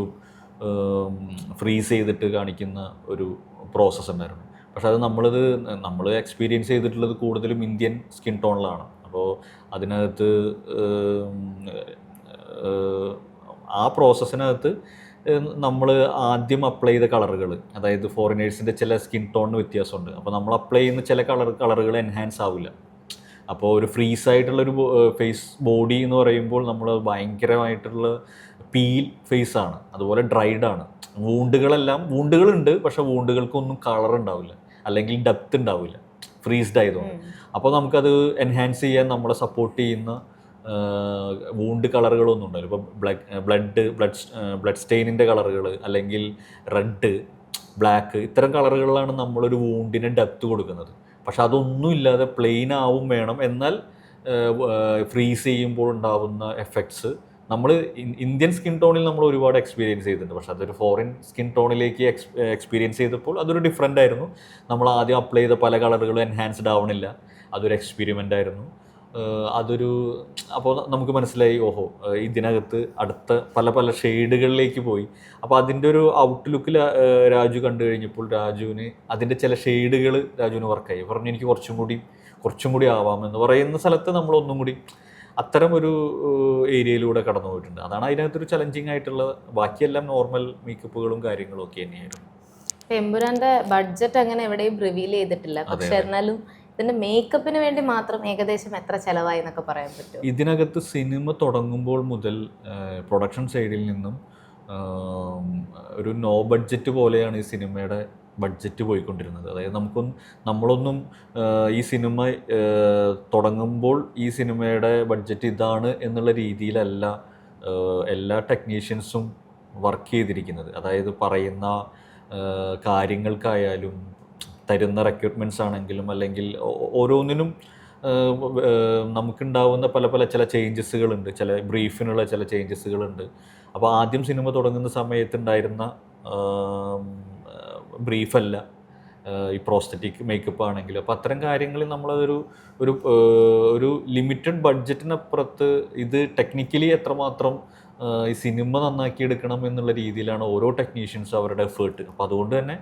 ഫ്രീസ് ചെയ്തിട്ട് കാണിക്കുന്ന ഒരു പ്രോസസ്സ് ഉണ്ടായിരുന്നു. പക്ഷെ അത് നമ്മൾ എക്സ്പീരിയൻസ് ചെയ്തിട്ടുള്ളത് കൂടുതലും ഇന്ത്യൻ സ്കിൻ ടോണിലാണ്. അപ്പോൾ അതിനകത്ത് ആ പ്രോസസ്സിനകത്ത് നമ്മൾ ആദ്യം അപ്ലൈ ചെയ്ത കളറുകൾ, അതായത് ഫോറിനേഴ്സിൻ്റെ ചില സ്കിൻ ടോണിന് വ്യത്യാസമുണ്ട്. അപ്പോൾ നമ്മൾ അപ്ലൈ ചെയ്യുന്ന ചില കളറുകൾ എൻഹാൻസ് ആവില്ല. അപ്പോൾ ഒരു ഫ്രീസ് ആയിട്ടുള്ളൊരു ഫേസ് ബോഡി എന്ന് പറയുമ്പോൾ നമ്മൾ ഭയങ്കരമായിട്ടുള്ള പീൽ ഫേസാണ്, അതുപോലെ ഡ്രൈഡാണ്. വൂണ്ടുകളുണ്ട്, പക്ഷേ വൂണ്ടുകൾക്കൊന്നും കളർ ഉണ്ടാവില്ല, അല്ലെങ്കിൽ ഡെപ്ത് ഉണ്ടാവില്ല, ഫ്രീസ്ഡ് ആയതുകൊണ്ട്. അപ്പോൾ നമുക്കത് എൻഹാൻസ് ചെയ്യാൻ നമ്മളെ സപ്പോർട്ട് ചെയ്യുന്ന വൂണ്ട് കളറുകളൊന്നും ഉണ്ടാവില്ല. ഇപ്പോൾ ബ്ലഡ് സ്റ്റെയിനിൻ്റെ കളറുകൾ, അല്ലെങ്കിൽ റെഡ്, ബ്ലാക്ക്, ഇത്തരം കളറുകളിലാണ് നമ്മളൊരു വൂണ്ടിന് ഡെപ്ത് കൊടുക്കുന്നത്. പക്ഷെ അതൊന്നും ഇല്ലാതെ പ്ലെയിൻ ആവും വേണം. എന്നാൽ ഫ്രീസ് ചെയ്യുമ്പോൾ ഉണ്ടാവുന്ന എഫക്ട്സ് നമ്മൾ ഇന്ത്യൻ സ്കിൻ ടോണിൽ നമ്മൾ ഒരുപാട് എക്സ്പീരിയൻസ് ചെയ്തിട്ടുണ്ട്. പക്ഷെ അതൊരു ഫോറിൻ സ്കിൻ ടോണിലേക്ക് എക്സ്പീരിയൻസ് ചെയ്തപ്പോൾ അതൊരു ഡിഫറെൻ്റ് ആയിരുന്നു. നമ്മൾ ആദ്യം അപ്ലൈ ചെയ്ത പല കളറുകളും എൻഹാൻസ്ഡ് ആവണില്ല. അതൊരു എക്സ്പെരിമെൻ്റ് ആയിരുന്നു. അപ്പോൾ നമുക്ക് മനസ്സിലായി, ഓഹോ, ഇതിനകത്ത് അടുത്ത പല ഷെയ്ഡുകളിലേക്ക് പോയി. അപ്പോൾ അതിൻ്റെ ഒരു ഔട്ട്ലുക്കിൽ രാജു കണ്ടു കഴിഞ്ഞപ്പോൾ രാജുവിന് അതിൻ്റെ ചില ഷെയ്ഡുകൾ രാജുവിന് വർക്കായി. പറഞ്ഞു എനിക്ക് കുറച്ചും കൂടി ആവാമെന്ന് പറയുന്ന സ്ഥലത്ത് നമ്മളൊന്നും കൂടി അത്തരം ഒരു ഏരിയയിലൂടെ കടന്നു പോയിട്ടുണ്ട്. അതാണ് അതിനകത്തൊരു ചലഞ്ചിങ് ആയിട്ടുള്ളത്. ബാക്കിയെല്ലാം നോർമൽ മേക്കപ്പുകളും കാര്യങ്ങളും ഒക്കെ തന്നെയായിരുന്നു. എമ്പുരാന്റെ ബഡ്ജറ്റ് അങ്ങനെ എവിടെയും റിവീൽ ചെയ്തിട്ടില്ല, പക്ഷെ എന്നാലും ഇതിന്റെ മേക്കപ്പിന് വേണ്ടി മാത്രം ഏകദേശം എത്ര ചെലവായി എന്നൊക്കെ പറയാൻ പറ്റും? ഇതിനകത്ത് സിനിമ തുടങ്ങുമ്പോൾ മുതൽ പ്രൊഡക്ഷൻ സൈഡിൽ നിന്നും ഒരു നോ ബഡ്ജറ്റ് പോലെയാണ് ഈ സിനിമയുടെ ബഡ്ജറ്റ് പോയിക്കൊണ്ടിരുന്നത്. അതായത് നമ്മളൊന്നും ഈ സിനിമ തുടങ്ങുമ്പോൾ ഈ സിനിമയുടെ ബഡ്ജറ്റ് ഇതാണ് എന്നുള്ള രീതിയിലല്ല എല്ലാ ടെക്നീഷ്യൻസും വർക്ക് ചെയ്തിരിക്കുന്നത്. അതായത് പറയുന്ന കാര്യങ്ങൾക്കായാലും തരുന്ന റിക്രൂട്ട്മെൻറ്റ്സ് ആണെങ്കിലും, അല്ലെങ്കിൽ ഓരോന്നിനും നമുക്കുണ്ടാവുന്ന പല ചില ചേഞ്ചസുകളുണ്ട്, ചില ബ്രീഫിനുള്ള ചില ചേഞ്ചസുകളുണ്ട്. അപ്പോൾ ആദ്യം സിനിമ തുടങ്ങുന്ന സമയത്തുണ്ടായിരുന്ന ബ്രീഫല്ല ഈ പ്രോസ്തറ്റിക് മേക്കപ്പ് ആണെങ്കിൽ. അപ്പോൾ അത്തരം കാര്യങ്ങളിൽ നമ്മളതൊരു ഒരു ലിമിറ്റഡ് ബഡ്ജറ്റിനപ്പുറത്ത് ഇത് ടെക്നിക്കലി എത്രമാത്രം ഈ സിനിമ നന്നാക്കി എടുക്കണം എന്നുള്ള രീതിയിലാണ് ഓരോ ടെക്നീഷ്യൻസും അവരുടെ എഫേർട്ട്. അപ്പോൾ അതുകൊണ്ട് തന്നെ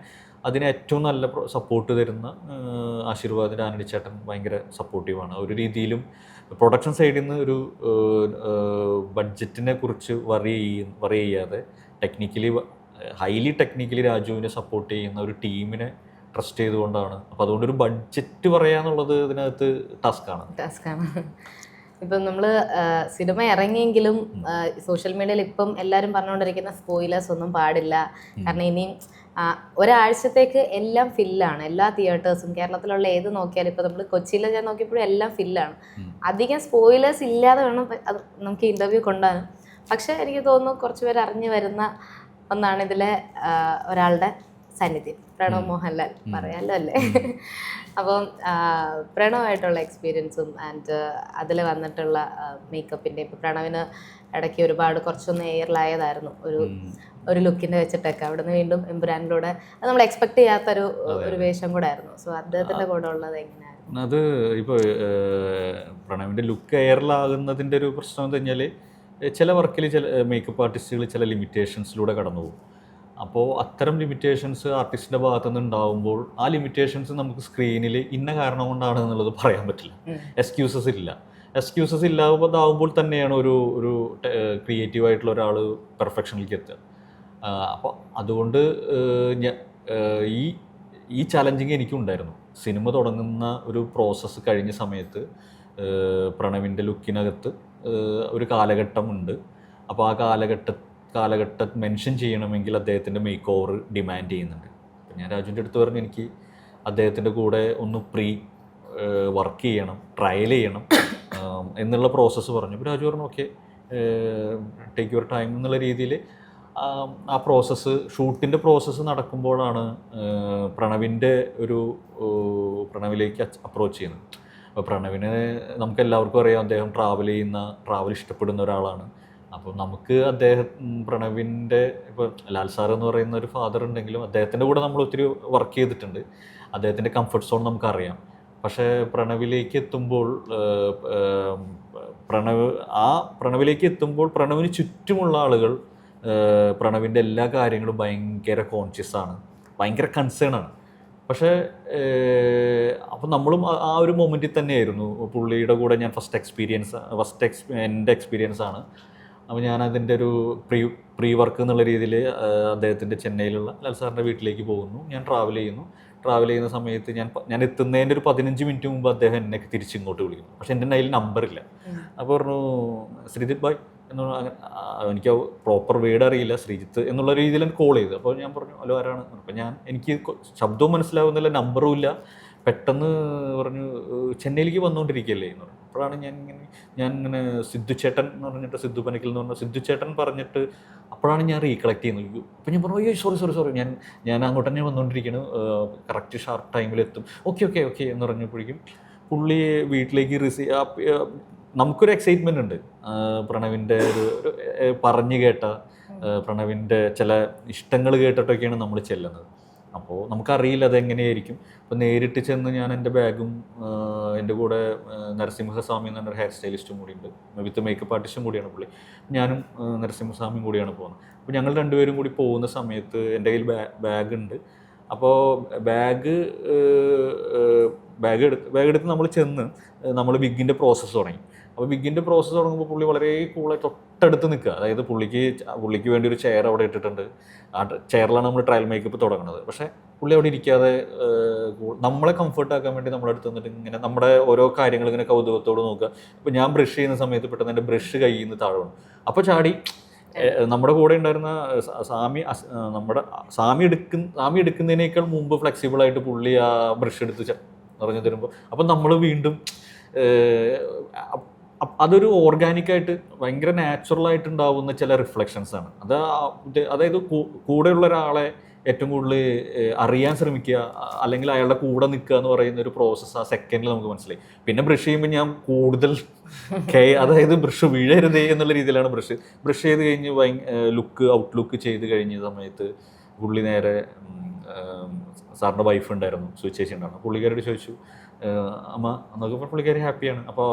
അതിന് ഏറ്റവും നല്ല സപ്പോർട്ട് തരുന്ന ആശീർവാദിൻ്റെ ആനണി ചേട്ടൻ ഭയങ്കര സപ്പോർട്ടീവാണ്. ഒരു രീതിയിലും പ്രൊഡക്ഷൻ സൈഡിൽ നിന്ന് ഒരു ബഡ്ജറ്റിനെ കുറിച്ച് വറി ചെയ്യാതെ ഹൈലി ടെക്നിക്കലി രാജുവിനെ സപ്പോർട്ട് ചെയ്യുന്ന ഒരു ടീമിനെ ട്രസ്റ്റ് ചെയ്തുകൊണ്ടാണ്. അപ്പോൾ അതുകൊണ്ടൊരു ബഡ്ജറ്റ് പറയാന്നുള്ളത് ഇതിനകത്ത് ടാസ്ക്കാണ്. ഇപ്പം നമ്മൾ സിനിമ ഇറങ്ങിയെങ്കിലും സോഷ്യൽ മീഡിയയിൽ ഇപ്പം എല്ലാവരും പറഞ്ഞുകൊണ്ടിരിക്കുന്ന സ്പോയിലേഴ്സ് ഒന്നും പാടില്ല. കാരണം ഇനിയും ഒരാഴ്ചത്തേക്ക് എല്ലാം ഫില്ലാണ്, എല്ലാ തിയേറ്റേഴ്സും. കേരളത്തിലുള്ള ഏത് നോക്കിയാലും ഇപ്പോൾ നമ്മൾ കൊച്ചിയിൽ ഞാൻ നോക്കിയപ്പോഴും എല്ലാം ഫില്ലാണ്. അധികം സ്പോയിലേഴ്സ് ഇല്ലാതെ വേണം അത് നമുക്ക് ഇൻ്റർവ്യൂ കൊണ്ടുപോകാൻ. പക്ഷേ എനിക്ക് തോന്നുന്നു കുറച്ച് പേര് അറിഞ്ഞു വരുന്ന ഒന്നാണ് ഇതിലെ ഒരാളുടെ സാന്നിധ്യം, പ്രണവ് മോഹൻലാൽ. പറയാമല്ലോ അല്ലേ? അപ്പം പ്രണവായിട്ടുള്ള എക്സ്പീരിയൻസും ആൻഡ് അതിൽ വന്നിട്ടുള്ള മേക്കപ്പിൻ്റെ, ഇപ്പോൾ പ്രണവിന് ഇടയ്ക്ക് കുറച്ചൊന്ന് എയറിലായതായിരുന്നു ഒരു ലുക്കിൻ്റെ വെച്ചിട്ടൊക്കെ. അവിടെ നിന്ന് വീണ്ടും എമ്പുരാനിലൂടെ അത് നമ്മൾ എക്സ്പെക്ട് ചെയ്യാത്തൊരു വേഷം കൂടെ ആയിരുന്നു. സോ അദ്ദേഹത്തിൻ്റെ കൂടെ ഉള്ളത് എങ്ങനെയായിരുന്നു? അത് ഇപ്പോൾ പ്രണവിൻ്റെ ലുക്ക് എയറിലാകുന്നതിൻ്റെ ഒരു പ്രശ്നം എന്ന് പറഞ്ഞാൽ ചില വർക്കിൽ ചില മേക്കപ്പ് ആർട്ടിസ്റ്റുകൾ ചില ലിമിറ്റേഷൻസിലൂടെ കടന്നു പോകും. അപ്പോൾ അത്തരം ലിമിറ്റേഷൻസ് ആർട്ടിസ്റ്റിൻ്റെ ഭാഗത്തു നിന്ന് ഉണ്ടാകുമ്പോൾ ആ ലിമിറ്റേഷൻസ് നമുക്ക് സ്ക്രീനിൽ ഇന്ന കാരണം കൊണ്ടാണ് എന്നുള്ളത് പറയാൻ പറ്റില്ല, എക്സ്ക്യൂസസ് ഇല്ല. എക്സ്ക്യൂസസ് ഇല്ലാതാവുമ്പോൾ തന്നെയാണ് ഒരു ഒരു ക്രിയേറ്റീവ് ആയിട്ടുള്ള ഒരാൾ പെർഫെക്ഷനിലേക്ക് എത്തുക. അപ്പോൾ അതുകൊണ്ട് ഈ ഈ ചലഞ്ചിങ് എനിക്കും ഉണ്ടായിരുന്നു. സിനിമ തുടങ്ങുന്ന ഒരു പ്രോസസ്സ് കഴിഞ്ഞ സമയത്ത് പ്രണവിൻ്റെ ലുക്കിനകത്ത് ഒരു കാലഘട്ടമുണ്ട്. അപ്പോൾ ആ കാലഘട്ടം മെൻഷൻ ചെയ്യണമെങ്കിൽ അദ്ദേഹത്തിൻ്റെ മേക്ക് ഓവർ ഡിമാൻഡ് ചെയ്യുന്നുണ്ട്. അപ്പം ഞാൻ രാജുവിൻ്റെ അടുത്ത് പറഞ്ഞു എനിക്ക് അദ്ദേഹത്തിൻ്റെ കൂടെ ഒന്ന് വർക്ക് ചെയ്യണം, ട്രയൽ ചെയ്യണം എന്നുള്ള പ്രോസസ്സ് പറഞ്ഞു. അപ്പോൾ രാജു പറഞ്ഞു ഓക്കെ ടേക്ക് യുവർ ടൈം എന്നുള്ള രീതിയിൽ ആ പ്രോസസ്സ് ഷൂട്ടിൻ്റെ പ്രോസസ്സ് നടക്കുമ്പോഴാണ് പ്രണവിലേക്ക് അപ്രോച്ച് ചെയ്യുന്നത്. അപ്പോൾ പ്രണവിന് നമുക്ക് എല്ലാവർക്കും അറിയാം, അദ്ദേഹം ട്രാവൽ ഇഷ്ടപ്പെടുന്ന ഒരാളാണ്. അപ്പോൾ നമുക്ക് പ്രണവിൻ്റെ ഇപ്പോൾ ലാൽ സാർ എന്ന് പറയുന്ന ഒരു ഫാദർ ഉണ്ടെങ്കിലും അദ്ദേഹത്തിൻ്റെ കൂടെ നമ്മൾ ഒത്തിരി വർക്ക് ചെയ്തിട്ടുണ്ട്. അദ്ദേഹത്തിൻ്റെ കംഫർട്ട് സോൺ നമുക്കറിയാം. പക്ഷേ പ്രണവിലേക്ക് എത്തുമ്പോൾ പ്രണവിന് ചുറ്റുമുള്ള ആളുകൾ പ്രണവിൻ്റെ എല്ലാ കാര്യങ്ങളും ഭയങ്കര കോൺഷ്യസ് ആണ്, ഭയങ്കര കൺസേൺ ആണ്. പക്ഷേ അപ്പം നമ്മളും ആ ഒരു മൊമെൻറ്റിൽ തന്നെയായിരുന്നു. പുള്ളിയുടെ കൂടെ ഞാൻ എൻ്റെ എക്സ്പീരിയൻസ് ആണ്. അപ്പോൾ ഞാൻ അതിൻ്റെ ഒരു പ്രീ വർക്ക് എന്നുള്ള രീതിയിൽ അദ്ദേഹത്തിൻ്റെ ചെന്നൈയിലുള്ള ലാൽ സാറിൻ്റെ വീട്ടിലേക്ക് പോകുന്നു. ഞാൻ ട്രാവൽ ചെയ്യുന്ന സമയത്ത് ഞാൻ എത്തുന്നതിൻ്റെ ഒരു 15 മിനിറ്റ് മുമ്പ് അദ്ദേഹം എന്നെ തിരിച്ചിങ്ങോട്ട് വിളിക്കുന്നു. പക്ഷെ എൻ്റെ കയ്യിൽ നമ്പറില്ല. അപ്പോൾ പറഞ്ഞു ശ്രീജിത്ത് ഭായ് എനിക്ക് പ്രോപ്പർ വേർഡ് അറിയില്ല, ശ്രീജിത്ത് എന്നുള്ള രീതിയിൽ എനിക്ക് കോൾ ചെയ്തു. അപ്പോൾ ഞാൻ പറഞ്ഞു ഹലോ ആരാണ്. അപ്പോൾ എനിക്ക് ശബ്ദവും മനസ്സിലാവുന്നില്ല, നമ്പറും ഇല്ല. പെട്ടെന്ന് പറഞ്ഞു ചെന്നൈയിലേക്ക് വന്നുകൊണ്ടിരിക്കുകയല്ലേ എന്ന് പറഞ്ഞു. അപ്പോഴാണ് ഞാൻ ഇങ്ങനെ സിദ്ധു ചേട്ടൻ എന്ന് പറഞ്ഞിട്ട്, സിദ്ധു പനക്കിൽ എന്ന് പറഞ്ഞാൽ സിദ്ധു ചേട്ടൻ പറഞ്ഞിട്ട് അപ്പോഴാണ് ഞാൻ റീകളക്ട് ചെയ്യുന്നത്. അപ്പോൾ ഞാൻ പറഞ്ഞു അയ്യോ സോറി ഞാൻ അങ്ങോട്ട് തന്നെ വന്നുകൊണ്ടിരിക്കുകയാണ്, കറക്റ്റ് ഷാർപ്പ് ടൈമിലെത്തും. ഓക്കെ എന്ന് പറഞ്ഞപ്പോഴേക്കും പുള്ളി വീട്ടിലേക്ക് നമുക്കൊരു എക്സൈറ്റ്മെൻ്റ് ഉണ്ട്. പ്രണവിൻ്റെ ഒരു പറഞ്ഞു കേട്ട പ്രണവിൻ്റെ ചില ഇഷ്ടങ്ങൾ കേട്ടിട്ടൊക്കെയാണ് നമ്മൾ ചെല്ലുന്നത്. അപ്പോൾ നമുക്കറിയില്ല അതെങ്ങനെയായിരിക്കും. അപ്പോൾ നേരിട്ട് ചെന്ന് ഞാൻ എൻ്റെ ബാഗും എൻ്റെ കൂടെ നരസിംഹസ്വാമി എന്ന് പറഞ്ഞൊരു ഹെയർ സ്റ്റൈലിസ്റ്റും കൂടിയുണ്ട്, വിത്ത് മേക്കപ്പ് ആർട്ടിസ്റ്റും കൂടിയാണ് പുള്ളി. ഞാനും നരസിംഹസ്വാമിയും കൂടിയാണ് പോകുന്നത്. അപ്പോൾ ഞങ്ങൾ രണ്ടുപേരും കൂടി പോകുന്ന സമയത്ത് എൻ്റെ കയ്യിൽ ബാഗുണ്ട്. അപ്പോൾ ബാഗ് എടുത്ത് നമ്മൾ ചെന്ന് നമ്മൾ വിഗിൻ്റെ പ്രോസസ്സ് തുടങ്ങി. അപ്പോൾ വിഗിൻ്റെ പ്രോസസ്സ് തുടങ്ങുമ്പോൾ പുള്ളി വളരെ കൂളായി തൊട്ടടുത്ത് നിൽക്കുക. അതായത് പുള്ളിക്ക് വേണ്ടി ഒരു ചെയർ അവിടെ ഇട്ടിട്ടുണ്ട്. ആ ചെയറിലാണ് നമ്മൾ ട്രയൽ മേക്കപ്പ് തുടങ്ങുന്നത്. പക്ഷേ പുള്ളി അവിടെ ഇരിക്കാതെ നമ്മളെ കംഫർട്ടാക്കാൻ വേണ്ടി നമ്മുടെ അടുത്ത് നിന്നിട്ട് ഇങ്ങനെ നമ്മുടെ ഓരോ കാര്യങ്ങൾ ഇങ്ങനെ കൗതുകത്തോട് നോക്കുക. ഇപ്പോൾ ഞാൻ ബ്രഷ് ചെയ്യുന്ന സമയത്ത് പെട്ടെന്ന് എൻ്റെ ബ്രഷ് കയ്യിൽ നിന്ന് താഴെ വീണു. അപ്പോൾ ചാടി നമ്മുടെ കൂടെ ഉണ്ടായിരുന്ന സാമി എടുക്കുന്നതിനേക്കാൾ മുമ്പ് ഫ്ലെക്സിബിളായിട്ട് പുള്ളി ആ ബ്രഷ് എടുത്ത് നിറഞ്ഞു തരുമ്പോൾ അപ്പം നമ്മൾ വീണ്ടും അതൊരു ഓർഗാനിക്കായിട്ട് ഭയങ്കര നാച്ചുറലായിട്ട് ഉണ്ടാവുന്ന ചില റിഫ്ലക്ഷൻസ് ആണ്. അതായത് കൂടെയുള്ള ഒരാളെ ഏറ്റവും കൂടുതൽ അറിയാൻ ശ്രമിക്കുക, അല്ലെങ്കിൽ അയാളുടെ കൂടെ നിൽക്കുക എന്ന് പറയുന്ന ഒരു പ്രോസസ്സ് ആ സെക്കൻഡിൽ നമുക്ക് മനസ്സിലായി. പിന്നെ ബ്രഷ് ചെയ്യുമ്പോൾ ഞാൻ കൂടുതൽ അതായത് ബ്രഷ് വീഴരുതേ എന്നുള്ള രീതിയിലാണ് ബ്രഷ് ചെയ്ത് കഴിഞ്ഞ് ഔട്ട്ലുക്ക് ചെയ്ത് കഴിഞ്ഞ സമയത്ത് പുള്ളി നേരെ സാറിൻ്റെ വൈഫ് ഉണ്ടായിരുന്നു, സുചേച്ചി ഉണ്ടായിരുന്നു. പുള്ളിക്കാരോട് ചോദിച്ചു അമ്മ എന്നൊക്കെ. പുള്ളിക്കാരി ഹാപ്പിയാണ്. അപ്പോൾ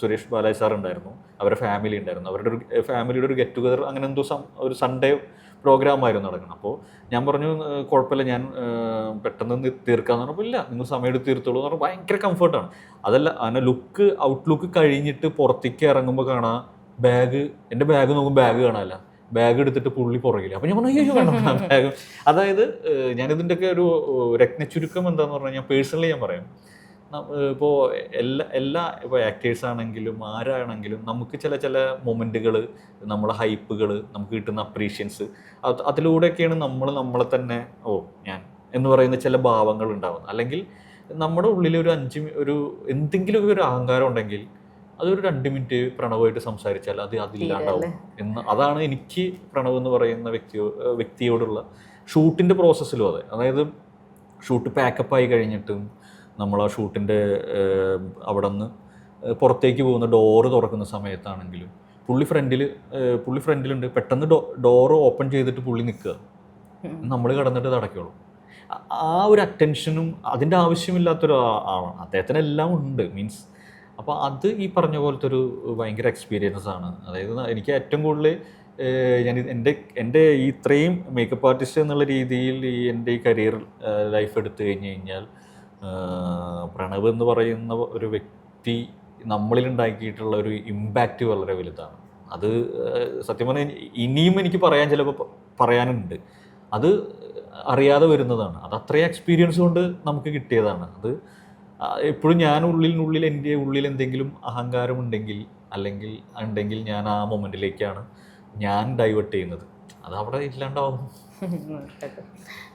സുരേഷ് ബാലാജി സാർ ഉണ്ടായിരുന്നു, അവരുടെ ഫാമിലി ഉണ്ടായിരുന്നു. അവരുടെ ഒരു ഫാമിലിയുടെ ഒരു ഗെറ്റ് ടുഗദർ അങ്ങനെ എന്തോ ഒരു സൺഡേ പ്രോഗ്രാമായിരുന്നു നടക്കണം. അപ്പോൾ ഞാൻ പറഞ്ഞു കുഴപ്പമില്ല, ഞാൻ പെട്ടെന്ന് തീർക്കാമെന്ന് പറഞ്ഞപ്പോൾ ഇല്ല നിങ്ങൾ സമയം എടുത്ത് തീർത്തോളൂ എന്ന് പറഞ്ഞാൽ ഭയങ്കര കംഫർട്ടാണ്. അതല്ല അങ്ങനെ ഔട്ട്ലുക്ക് കഴിഞ്ഞിട്ട് പുറത്തേക്ക് ഇറങ്ങുമ്പോൾ കാണാം എൻ്റെ ബാഗ് നോക്കുമ്പോൾ ബാഗ് കാണാമല്ല, ബാഗ് എടുത്തിട്ട് പുള്ളി പുറകില്ല. അപ്പോൾ ഞാൻ പറഞ്ഞു അയ്യോ കാണാം ബാഗ്. അതായത് ഞാനിതിൻ്റെയൊക്കെ ഒരു രത്നച്ചുരുക്കം എന്താണെന്ന് പറഞ്ഞാൽ ഞാൻ പേഴ്സണലി ഞാൻ പറയാം. ഇപ്പോൾ ഇപ്പോൾ ആക്ടേഴ്സ് ആണെങ്കിലും ആരാണെങ്കിലും നമുക്ക് ചില മൊമെൻറ്റുകൾ, നമ്മളെ ഹൈപ്പുകൾ, നമുക്ക് കിട്ടുന്ന അപ്രീഷ്യൻസ്, അതിലൂടെയൊക്കെയാണ് നമ്മളെ തന്നെ ഞാൻ എന്ന് പറയുന്ന ചില ഭാവങ്ങൾ ഉണ്ടാവുന്നത്. അല്ലെങ്കിൽ നമ്മുടെ ഉള്ളിൽ എന്തെങ്കിലും ഒരു അഹങ്കാരം ഉണ്ടെങ്കിൽ അതൊരു 2 മിനിറ്റ് പ്രണവുമായിട്ട് സംസാരിച്ചാൽ അതില്ലാണ്ടാവും അതാണ് എനിക്ക് പ്രണവ് എന്ന് പറയുന്ന വ്യക്തിയോടുള്ള ഷൂട്ടിൻ്റെ പ്രോസസ്സിലും അതെ. അതായത് ഷൂട്ട് പാക്കപ്പായി കഴിഞ്ഞിട്ടും നമ്മൾ ആ ഷൂട്ടിൻ്റെ അവിടെ നിന്ന് പുറത്തേക്ക് പോകുന്ന ഡോറ് തുറക്കുന്ന സമയത്താണെങ്കിലും പുള്ളി ഫ്രണ്ടിലുണ്ട്. പെട്ടെന്ന് ഡോറ് ഓപ്പൺ ചെയ്തിട്ട് പുള്ളി നിൽക്കുക, നമ്മൾ കിടന്നിട്ട് തടയ്ക്കുള്ളൂ. ആ ഒരു അറ്റൻഷനും അതിൻ്റെ ആവശ്യമില്ലാത്തൊരു ആളാണ്. അദ്ദേഹത്തിനെല്ലാം ഉണ്ട് മീൻസ്. അപ്പോൾ അത് ഈ പറഞ്ഞ പോലത്തെ ഒരു ഭയങ്കര എക്സ്പീരിയൻസ് ആണ്. അതായത് എനിക്ക് ഏറ്റവും കൂടുതൽ ഞാൻ എൻ്റെ ഈ ഇത്രയും മേക്കപ്പ് ആർട്ടിസ്റ്റ് എന്നുള്ള രീതിയിൽ എൻ്റെ ഈ കരിയർ ലൈഫ് എടുത്തു കഴിഞ്ഞ് കഴിഞ്ഞാൽ പ്രണവ് എന്ന് പറയുന്ന ഒരു വ്യക്തി നമ്മളിൽ ഉണ്ടാക്കിയിട്ടുള്ള ഒരു ഇമ്പാക്റ്റ് വളരെ വലുതാണ്. അത് സത്യം പറഞ്ഞാൽ ഇനിയും എനിക്ക് ചിലപ്പോൾ പറയാനുണ്ട്. അത് അറിയാതെ വരുന്നതാണ്. അത് അത്രയും എക്സ്പീരിയൻസ് കൊണ്ട് നമുക്ക് കിട്ടിയതാണ്. അത് എപ്പോഴും ഞാൻ ഉള്ളിൽ എൻ്റെ ഉള്ളിൽ എന്തെങ്കിലും അഹങ്കാരം ഉണ്ടെങ്കിൽ ഞാൻ ആ മൊമെൻറ്റിലേക്കാണ് ഞാൻ ഡൈവേർട്ട് ചെയ്യുന്നത്. അത് അവിടെ ഇല്ലാണ്ടാവും.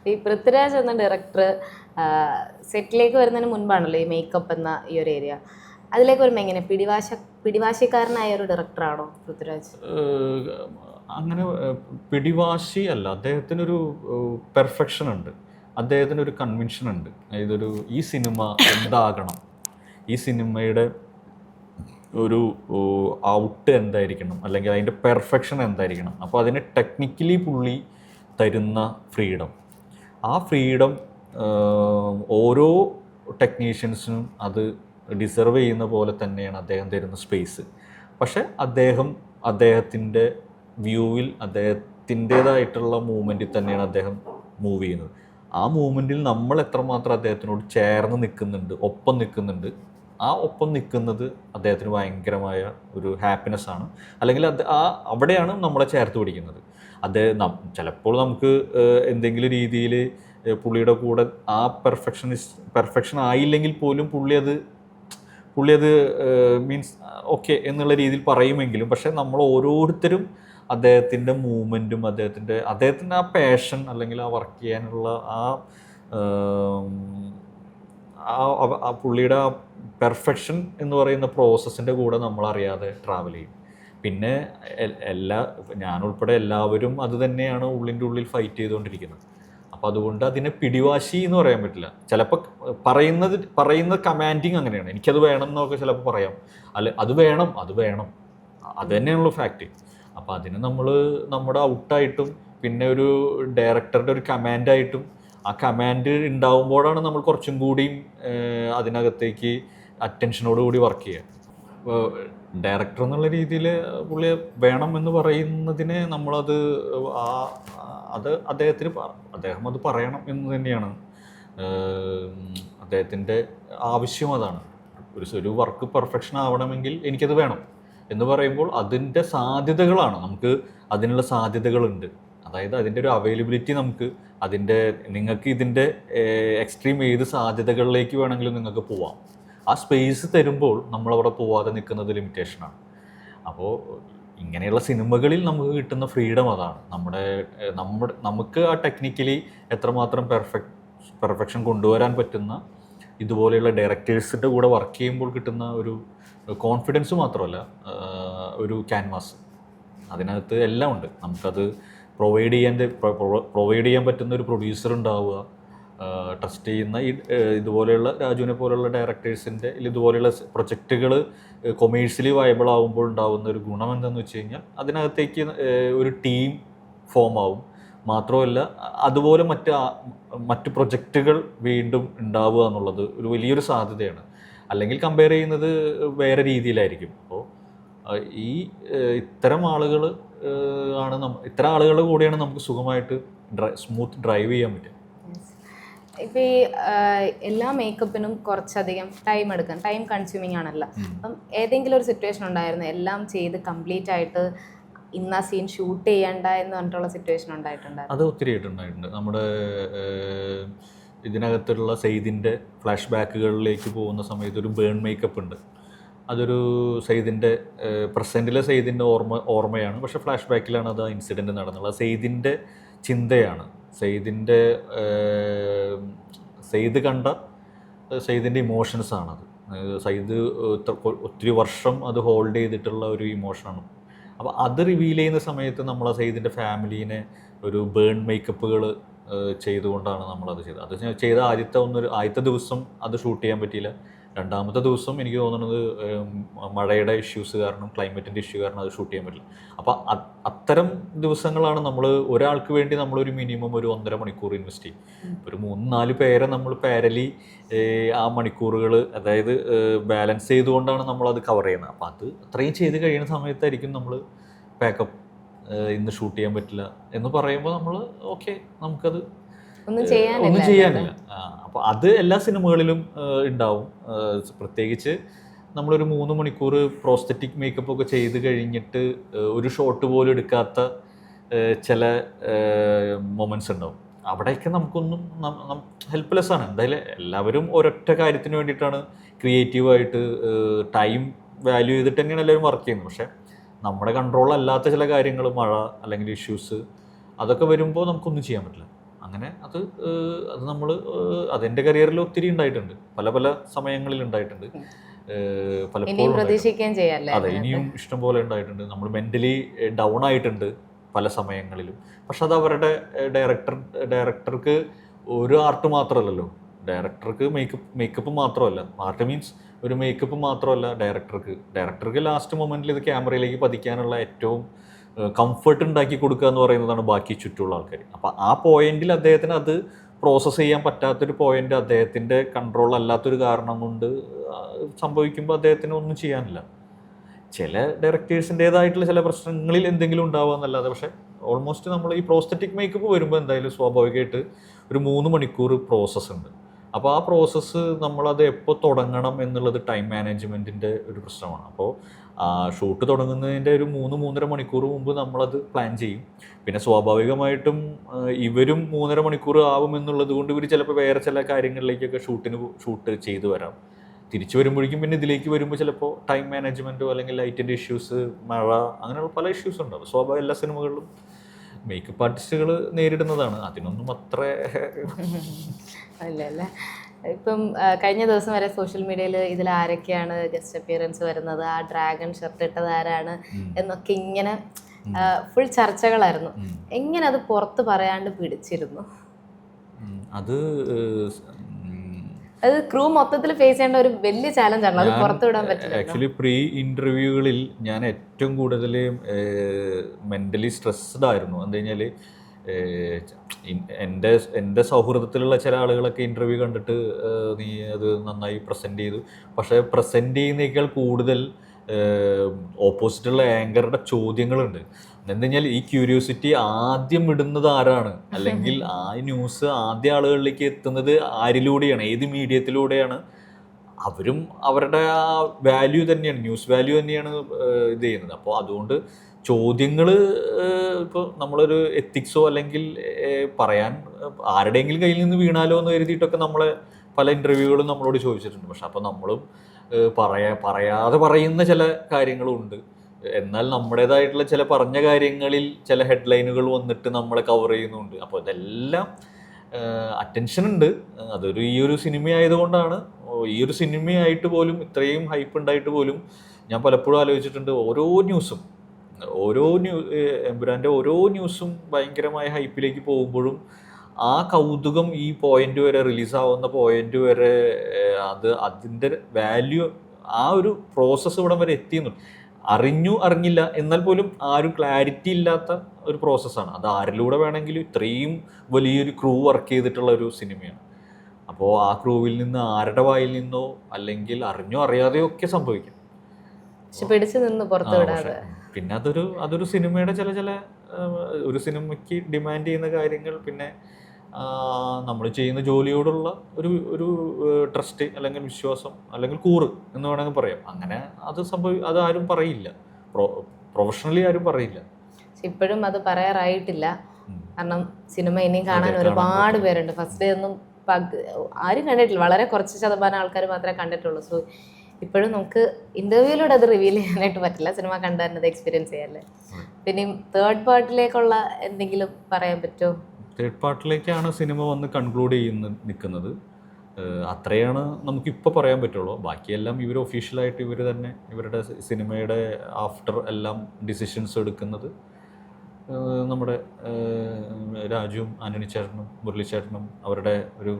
ഈ പൃഥ്വിരാജ് എന്ന ഡയറക്ടർ സെറ്റിലേക്ക് വരുന്നതിന് മുൻപാണല്ലോ ഈ മേക്കപ്പ് എന്ന ഈ ഒരു ഏരിയ. അതിലേക്ക് വരുമ്പോൾ എങ്ങനെ പിടിവാശിക്കാരനായ ഒരു ഡയറക്ടറാണോ പൃഥ്വിരാജ്? അങ്ങനെ പിടിവാശി അല്ല, അദ്ദേഹത്തിനൊരു പെർഫെക്ഷൻ ഉണ്ട്, അദ്ദേഹത്തിനൊരു കൺവിൻഷൻ ഉണ്ട്. ഈ സിനിമ എന്താകണം, ഈ സിനിമയുടെ ഒരു ഔട്ട് എന്തായിരിക്കണം, അല്ലെങ്കിൽ അതിൻ്റെ പെർഫെക്ഷൻ എന്തായിരിക്കണം. അപ്പോൾ അതിന് ടെക്നിക്കലി പുള്ളി തരുന്ന ഫ്രീഡം, ആ ഫ്രീഡം ഓരോ ടെക്നീഷ്യൻസിനും അത് ഡിസർവ് ചെയ്യുന്ന പോലെ തന്നെയാണ് അദ്ദേഹം തരുന്ന സ്പേസ്. പക്ഷേ അദ്ദേഹത്തിൻ്റെ വ്യൂവിൽ അദ്ദേഹത്തിൻ്റേതായിട്ടുള്ള മൂവ്മെൻറ്റിൽ തന്നെയാണ് അദ്ദേഹം മൂവ് ചെയ്യുന്നത്. ആ മൂവ്മെൻറ്റിൽ നമ്മൾ എത്രമാത്രം അദ്ദേഹത്തിനോട് ചേർന്ന് നിൽക്കുന്നുണ്ട്, ഒപ്പം നിൽക്കുന്നുണ്ട്, ആ ഒപ്പം നിൽക്കുന്നത് അദ്ദേഹത്തിന് ഭയങ്കരമായ ഒരു ഹാപ്പിനെസ് ആണ്. അല്ലെങ്കിൽ അവിടെയാണ് നമ്മളെ ചേർത്ത് പിടിക്കുന്നത്. ചിലപ്പോൾ നമുക്ക് എന്തെങ്കിലും രീതിയിൽ പുള്ളിയുടെ കൂടെ ആ പെർഫെക്ഷൻ ആയില്ലെങ്കിൽ പോലും പുള്ളി അത് മീൻസ് ഓക്കെ എന്നുള്ള രീതിയിൽ പറയുമെങ്കിലും, പക്ഷേ നമ്മൾ ഓരോരുത്തരും അദ്ദേഹത്തിൻ്റെ മൂവ്മെൻറ്റും അദ്ദേഹത്തിൻ്റെ ആ പാഷൻ അല്ലെങ്കിൽ ആ വർക്ക് ചെയ്യാനുള്ള ആ പുള്ളിയുടെ ആ പെർഫെക്ഷൻ എന്ന് പറയുന്ന പ്രോസസ്സിൻ്റെ കൂടെ നമ്മളറിയാതെ ട്രാവൽ ചെയ്യും. പിന്നെ ഞാനുൾപ്പെടെ എല്ലാവരും അത് തന്നെയാണ് ഉള്ളിൽ ഫൈറ്റ് ചെയ്തുകൊണ്ടിരിക്കുന്നത്. അപ്പോൾ അതുകൊണ്ട് അതിനെ പിടിവാശി എന്ന് പറയാൻ പറ്റില്ല. ചിലപ്പോൾ പറയുന്ന കമാൻഡിങ് അങ്ങനെയാണ്, എനിക്കത് വേണം എന്നൊക്കെ ചിലപ്പോൾ പറയാം. അത് വേണം അത് തന്നെയാണല്ലോ ഫാക്റ്റ്. അപ്പോൾ അതിന് നമ്മൾ നമ്മുടെ ഔട്ടായിട്ടും പിന്നെ ഒരു ഡയറക്ടറുടെ ഒരു കമാൻഡായിട്ടും, ആ കമാൻഡ് ഉണ്ടാവുമ്പോഴാണ് നമ്മൾ കുറച്ചും കൂടിയും അതിനകത്തേക്ക് അറ്റൻഷനോടുകൂടി വർക്ക് ചെയ്യുക. ഡയറക്ടർ എന്നുള്ള രീതിയിൽ പുള്ളിയെ വേണം എന്ന് പറയുന്നതിനെ നമ്മളത് അദ്ദേഹം അത് പറയണം എന്ന് തന്നെയാണ് അദ്ദേഹത്തിൻ്റെ ആവശ്യം. അതാണ് ഒരു വർക്ക് പെർഫെക്ഷൻ ആവണമെങ്കിൽ എനിക്കത് വേണം എന്ന് പറയുമ്പോൾ അതിൻ്റെ സാധ്യതകളാണ്, നമുക്ക് അതിനുള്ള സാധ്യതകളുണ്ട്. അതായത് അതിൻ്റെ ഒരു അവൈലബിലിറ്റി നിങ്ങൾക്ക് ഇതിൻ്റെ എക്സ്ട്രീം ഏത് സാധ്യതകളിലേക്ക് വേണമെങ്കിലും നിങ്ങൾക്ക് പോവാം. ആ സ്പേസ് തരുമ്പോൾ നമ്മളവിടെ പോവാതെ നിൽക്കുന്നത് ലിമിറ്റേഷനാണ്. അപ്പോൾ ഇങ്ങനെയുള്ള സിനിമകളിൽ നമുക്ക് കിട്ടുന്ന ഫ്രീഡം അതാണ്. നമുക്ക് ആ ടെക്നിക്കലി എത്രമാത്രം പെർഫെക്ഷൻ കൊണ്ടുവരാൻ പറ്റുന്ന ഇതുപോലെയുള്ള ഡയറക്ടേഴ്സിൻ്റെ കൂടെ വർക്ക് ചെയ്യുമ്പോൾ കിട്ടുന്ന ഒരു കോൺഫിഡൻസ് മാത്രമല്ല, ഒരു ക്യാൻവാസ്, അതിനകത്ത് എല്ലാം ഉണ്ട്. നമുക്കത് പ്രൊവൈഡ് ചെയ്യാൻ പറ്റുന്ന ഒരു പ്രൊഡ്യൂസർ ഉണ്ടാവുക, ട്രസ്റ്റ് ചെയ്യുന്ന ഇതുപോലെയുള്ള രാജുവിനെ പോലെയുള്ള ഡയറക്ടേഴ്സിൻ്റെ ഇതുപോലെയുള്ള പ്രൊജക്റ്റുകൾ കൊമേഴ്ഷ്യലി വയബിൾ ആകുമ്പോൾ ഉണ്ടാകുന്ന ഒരു ഗുണം എന്താണെന്ന് വെച്ച് കഴിഞ്ഞാൽ അതിനകത്തേക്ക് ഒരു ടീം ഫോം ആവും. മാത്രമല്ല അതുപോലെ മറ്റ് പ്രൊജക്റ്റുകൾ വീണ്ടും ഉണ്ടാവുക എന്നുള്ളത് ഒരു വലിയൊരു സാധ്യതയാണ്. അല്ലെങ്കിൽ കമ്പയർ ചെയ്യുന്നത് വേറെ രീതിയിലായിരിക്കും. അപ്പോൾ ഇത്തരം ആളുകളുടെ കൂടെയാണ് നമുക്ക് സുഖമായിട്ട് സ്മൂത്ത് ഡ്രൈവ് ചെയ്യാൻ പറ്റും. ഇപ്പം ഈ എല്ലാ മേക്കപ്പിനും കുറച്ചധികം ടൈം കൺസ്യൂമിങ് ആണല്ലോ. അപ്പം ഏതെങ്കിലും ഒരു സിറ്റുവേഷൻ ഉണ്ടായിരുന്നു എല്ലാം ചെയ്ത് കംപ്ലീറ്റ് ആയിട്ട് ഇന്ന സീൻ ഷൂട്ട് ചെയ്യണ്ട എന്ന് പറഞ്ഞിട്ടുള്ള സിറ്റുവേഷൻ ഉണ്ടായിട്ടുണ്ടായിരുന്നു? അത് ഒത്തിരി ആയിട്ടുണ്ടായിട്ടുണ്ട്. നമ്മുടെ ഇതിനകത്തുള്ള സെയ്ദിൻ്റെ ഫ്ലാഷ് ബാക്കുകളിലേക്ക് പോകുന്ന സമയത്ത് ഒരു ബേൺ മേക്കപ്പ് ഉണ്ട്. അതൊരു സെയ്ദിൻ്റെ പ്രസൻറ്റിലെ സെയ്ദിൻ്റെ ഓർമ്മയാണ്, പക്ഷേ ഫ്ലാഷ് ബാക്കിലാണ് അത് ആ ഇൻസിഡൻറ്റ് നടന്നുള്ളത്. സെയ്ദിൻ്റെ ചിന്തയാണ്, സെയ്ദ് കണ്ട സെയ്ദിൻ്റെ ഇമോഷൻസാണത്. സെയ്ദ് ഒത്തിരി വർഷം അത് ഹോൾഡ് ചെയ്തിട്ടുള്ള ഒരു ഇമോഷനാണ്. അപ്പോൾ അത് റിവീൽ ചെയ്യുന്ന സമയത്ത് നമ്മൾ ആ സെയ്ദിൻ്റെ ഫാമിലീനെ ഒരു ബേൺ മേക്കപ്പുകൾ ചെയ്തുകൊണ്ടാണ് നമ്മളത് ചെയ്തത്. അത് ചെയ്ത ആദ്യത്തെ ദിവസം അത് ഷൂട്ട് ചെയ്യാൻ പറ്റിയില്ല. രണ്ടാമത്തെ ദിവസം എനിക്ക് തോന്നുന്നത് മഴയുടെ ഇഷ്യൂസ് കാരണം, ക്ലൈമറ്റിൻ്റെ ഇഷ്യൂ കാരണം അത് ഷൂട്ട് ചെയ്യാൻ പറ്റില്ല. അപ്പോൾ അത്തരം ദിവസങ്ങളാണ് ഒരാൾക്ക് വേണ്ടി നമ്മളൊരു മിനിമം ഒരു 1.5 മണിക്കൂർ ഇൻവെസ്റ്റ് ചെയ്യും. ഒരു 3-4 പേരെ നമ്മൾ പാരലി ആ മണിക്കൂറുകൾ അതായത് ബാലൻസ് ചെയ്തുകൊണ്ടാണ് നമ്മളത് കവർ ചെയ്യുന്നത്. അപ്പോൾ അത് അത്രയും ചെയ്ത് കഴിയുന്ന സമയത്തായിരിക്കും നമ്മൾ പാക്കപ്പ് ഇന്ന് ഷൂട്ട് ചെയ്യാൻ പറ്റില്ല എന്ന് പറയുമ്പോൾ നമ്മൾ ഓക്കെ, നമുക്കത് ഒന്നും ചെയ്യാനില്ല. അപ്പോൾ അത് എല്ലാ സിനിമകളിലും ഉണ്ടാവും. പ്രത്യേകിച്ച് നമ്മളൊരു 3 മണിക്കൂർ പ്രോസ്തറ്റിക് മേക്കപ്പ് ഒക്കെ ചെയ്ത് കഴിഞ്ഞിട്ട് ഒരു ഷോട്ട് പോലും എടുക്കാത്ത ചില മൊമെൻറ്റ്സ് ഉണ്ടാവും. അവിടെയൊക്കെ നമുക്കൊന്നും ഹെൽപ്ലെസ് ആണ്. എന്തായാലും എല്ലാവരും ഒരൊറ്റ കാര്യത്തിന് വേണ്ടിയിട്ടാണ് ക്രിയേറ്റീവായിട്ട് ടൈം വാല്യൂ ചെയ്തിട്ട് തന്നെയാണ് എല്ലാവരും വർക്ക് ചെയ്യുന്നത്. പക്ഷേ നമ്മുടെ കൺട്രോളല്ലാത്ത ചില കാര്യങ്ങൾ, മഴ അല്ലെങ്കിൽ ഇഷ്യൂസ്, അതൊക്കെ വരുമ്പോൾ നമുക്കൊന്നും ചെയ്യാൻ പറ്റില്ല. അങ്ങനെ അത് നമ്മൾ അതെൻ്റെ കരിയറിൽ ഒത്തിരി ഉണ്ടായിട്ടുണ്ട്, പല പല സമയങ്ങളിൽ ഉണ്ടായിട്ടുണ്ട്, പലപ്പോഴും പ്രതീക്ഷിക്കുകയും ചെയ്യാല്ലേ. അതെ, ഇനിയും ഇഷ്ടം പോലെ ഉണ്ടായിട്ടുണ്ട്. നമ്മൾ മെൻ്റലി ഡൗൺ ആയിട്ടുണ്ട് പല സമയങ്ങളിലും. പക്ഷെ അത് അവരുടെ ഡയറക്ടർക്ക് ഒരു ആർട്ട് മാത്രമല്ലല്ലോ. ഡയറക്ടർക്ക് മേക്കപ്പ് മാത്രമല്ല, ആർട്ട് മീൻസ് ഒരു മേക്കപ്പ് മാത്രമല്ല ഡയറക്ടർക്ക് ലാസ്റ്റ് മൊമെൻറ്റിൽ ഇത് ക്യാമറയിലേക്ക് പതിക്കാനുള്ള ഏറ്റവും കംഫർട്ട് ഉണ്ടാക്കി കൊടുക്കുക എന്ന് പറയുന്നതാണ് ബാക്കി ചുറ്റുമുള്ള ആൾക്കാർ. അപ്പോൾ ആ പോയിന്റിൽ അദ്ദേഹത്തിന് അത് പ്രോസസ്സ് ചെയ്യാൻ പറ്റാത്തൊരു പോയിന്റ്, അദ്ദേഹത്തിൻ്റെ കൺട്രോൾ അല്ലാത്തൊരു കാരണം കൊണ്ട് സംഭവിക്കുമ്പോൾ അദ്ദേഹത്തിന് ഒന്നും ചെയ്യാനില്ല. ചില ഡയറക്ടേഴ്സിൻ്റേതായിട്ടുള്ള ചില പ്രശ്നങ്ങളിൽ എന്തെങ്കിലും ഉണ്ടാവുക എന്നല്ലാതെ. പക്ഷേ ഓൾമോസ്റ്റ് നമ്മൾ ഈ പ്രോസ്തറ്റിക് മേക്കപ്പ് വരുമ്പോൾ എന്തായാലും സ്വാഭാവികമായിട്ട് ഒരു 3 മണിക്കൂർ പ്രോസസ്സ് ഉണ്ട്. അപ്പോൾ ആ പ്രോസസ്സ് നമ്മളത് എപ്പോൾ തുടങ്ങണം എന്നുള്ളത് ടൈം മാനേജ്മെൻറ്റിൻ്റെ ഒരു പ്രശ്നമാണ്. അപ്പോൾ ഷൂട്ട് തുടങ്ങുന്നതിൻ്റെ ഒരു 3-3.5 മണിക്കൂർ മുമ്പ് നമ്മളത് പ്ലാൻ ചെയ്യും. പിന്നെ സ്വാഭാവികമായിട്ടും ഇവരും 3.5 മണിക്കൂർ ആവുമെന്നുള്ളത് കൊണ്ട് ഇവർ ചിലപ്പോൾ വേറെ ചില കാര്യങ്ങളിലേക്കൊക്കെ ഷൂട്ട് ചെയ്തു വരാം. തിരിച്ചു വരുമ്പോഴേക്കും പിന്നെ ഇതിലേക്ക് വരുമ്പോൾ ചിലപ്പോൾ ടൈം മാനേജ്മെൻറ്റോ അല്ലെങ്കിൽ ലൈറ്റിൻ്റെ ഇഷ്യൂസ്, മഴ, അങ്ങനെയുള്ള പല ഇഷ്യൂസ് ഉണ്ടാവും. സ്വാഭാവിക എല്ലാ സിനിമകളിലും മേക്കപ്പ് ആർട്ടിസ്റ്റുകൾ നേരിടുന്നതാണ്. അതിനൊന്നും അത്ര അല്ല. ഇപ്പം കഴിഞ്ഞ ദിവസം വരെ സോഷ്യൽ മീഡിയയിൽ ഇതിൽ ആരൊക്കെയാണ് ഗസ്റ്റ് അപ്പിയറൻസ് വരുന്നത്, ആ ഡ്രാഗൺ ഷർട്ട് ഇട്ടത് ആരാണ് എന്നൊക്കെ ഇങ്ങനെ ഫുൾ ചർച്ചകളായിരുന്നു. എങ്ങനെ അത് പുറത്ത് പറയാണ്ട് പിടിച്ചിരുന്നു? അത് ക്രൂ മൊത്തത്തിൽ ഫേസ് ചെയ്യേണ്ട ഒരു വലിയ ചാലഞ്ച് ആണല്ലോ, അത് പുറത്തു വിടാൻ പറ്റില്ല. ആക്ച്വലി പ്രീ ഇൻ്റർവ്യൂകളിൽ ഞാൻ ഏറ്റവും കൂടുതൽ മെൻ്റലി സ്ട്രെസ്ഡ് ആയിരുന്നു. എന്താ കഴിഞ്ഞാൽ എൻ്റെ സൗഹൃദത്തിലുള്ള ചില ആളുകളൊക്കെ ഇൻ്റർവ്യൂ കണ്ടിട്ട് നീ അത് നന്നായി പ്രസൻറ്റ് ചെയ്തു, പക്ഷേ പ്രസൻറ്റ് ചെയ്യുന്നതിനേക്കാൾ കൂടുതൽ ഓപ്പോസിറ്റുള്ള ആങ്കറുടെ ചോദ്യങ്ങളുണ്ട്. എന്താ കഴിഞ്ഞാൽ ഈ ക്യൂരിയോസിറ്റി ആദ്യം ഇടുന്നത് ആരാണ്, അല്ലെങ്കിൽ ആ ന്യൂസ് ആദ്യ ആളുകളിലേക്ക് എത്തുന്നത് ആരിലൂടെയാണ്, ഏത് മീഡിയത്തിലൂടെയാണ്, അവരും അവരുടെ ആ വാല്യൂ തന്നെയാണ്, ന്യൂസ് വാല്യൂ തന്നെയാണ് ഇത് ചെയ്യുന്നത്. അപ്പോൾ അതുകൊണ്ട് ചോദ്യങ്ങൾ ഇപ്പോൾ നമ്മളൊരു എത്തിക്സോ അല്ലെങ്കിൽ പറയാൻ ആരുടെയെങ്കിലും കയ്യിൽ നിന്ന് വീണാലോ എന്ന് കരുതിയിട്ടൊക്കെ നമ്മളെ പല ഇൻ്റർവ്യൂകളും നമ്മളോട് ചോദിച്ചിട്ടുണ്ട്. പക്ഷെ അപ്പോൾ നമ്മളും പറയാതെ പറയുന്ന ചില കാര്യങ്ങളും ഉണ്ട്. എന്നാൽ നമ്മുടേതായിട്ടുള്ള ചില പറഞ്ഞ കാര്യങ്ങളിൽ ചില ഹെഡ്ലൈനുകൾ വന്നിട്ട് നമ്മളെ കവർ ചെയ്യുന്നുണ്ട്. അപ്പോൾ ഇതെല്ലാം അറ്റൻഷൻ ഉണ്ട്. അതൊരു ഈ ഒരു സിനിമ ആയതുകൊണ്ടാണ്. ഈ ഒരു സിനിമയായിട്ട് പോലും ഇത്രയും ഹൈപ്പ് ഉണ്ടായിട്ട് പോലും ഞാൻ പലപ്പോഴും ആലോചിച്ചിട്ടുണ്ട്, എമ്പുരാൻ്റെ ഓരോ ന്യൂസും ഭയങ്കരമായ ഹൈപ്പിലേക്ക് പോകുമ്പോഴും ആ കൗതുകം ഈ പോയിന്റ് വരെ, റിലീസാവുന്ന പോയിന്റ് വരെ, അതിൻ്റെ വാല്യൂ, ആ ഒരു പ്രോസസ്സ് ഇവിടം വരെ എത്തിയെന്നുണ്ട്. അറിഞ്ഞില്ല എന്നാൽ പോലും ആരും ക്ലാരിറ്റി ഇല്ലാത്ത ഒരു പ്രോസസ്സാണ്. അത് ആരിലൂടെ വേണമെങ്കിലും ഇത്രയും വലിയൊരു ക്രൂ വർക്ക് ചെയ്തിട്ടുള്ള ഒരു സിനിമയാണ്. അപ്പോൾ ആ ക്രൂവിൽ നിന്ന് ആരുടെ വായിൽ നിന്നോ അല്ലെങ്കിൽ അറിഞ്ഞോ അറിയാതെയോ ഒക്കെ സംഭവിക്കും. പിടിച്ചു നിന്ന് പുറത്തു വിടാതെ. പിന്നെ അതൊരു സിനിമയുടെ ചില ഒരു സിനിമയ്ക്ക് ഡിമാൻഡ് ചെയ്യുന്ന കാര്യങ്ങൾ, പിന്നെ നമ്മൾ ചെയ്യുന്ന ജോലിയോടുള്ള ഒരു ട്രസ്റ്റ് അല്ലെങ്കിൽ വിശ്വാസം അല്ലെങ്കിൽ കൂറ് എന്ന് വേണമെങ്കിൽ പറയാം. അങ്ങനെ അത് ആരും പറയില്ല, പ്രൊഫഷണലി ആരും പറയില്ല. ഇപ്പോഴും അത് പറയാറായിട്ടില്ല. കാരണം സിനിമ ഇനിയും കാണാൻ ഒരുപാട് പേരുണ്ട്. ഫസ്റ്റ് ഡേ ഒന്നും ആരും കണ്ടിട്ടില്ല, വളരെ കുറച്ച് ശതമാനം ആൾക്കാർ മാത്രമേ കണ്ടിട്ടുള്ളൂ. സോ ഇപ്പോഴും നമുക്ക് ഇന്റർവ്യൂയിലൂടെ അത് റിവീൽ ചെയ്യാനായിട്ട് പറ്റില്ല, സിനിമ കണ്ടു തന്നെ അത് എക്സ്പീരിയൻസ് ചെയ്യാല്ലേ. പിന്നെ തേർഡ് പാർട്ടിലേക്കുള്ള എന്തെങ്കിലും പറയാൻ പറ്റുമോ? തേർഡ് പാർട്ടിലേക്കാണ് സിനിമ വന്ന് കൺക്ലൂഡ് നിൽക്കുന്നത്. അത്രയാണ് നമുക്കിപ്പോൾ പറയാൻ പറ്റുള്ളൂ. ബാക്കിയെല്ലാം ഇവർ ഒഫീഷ്യലായിട്ട് ഇവർ തന്നെ ഇവരുടെ സിനിമയുടെ ആഫ്റ്റർ എല്ലാം ഡിസിഷൻസ് എടുക്കുന്നത് നമ്മുടെ രാജുവും ആന്റണി ചേട്ടനും മുരളി ചേട്ടനും അവരുടെ ഒരു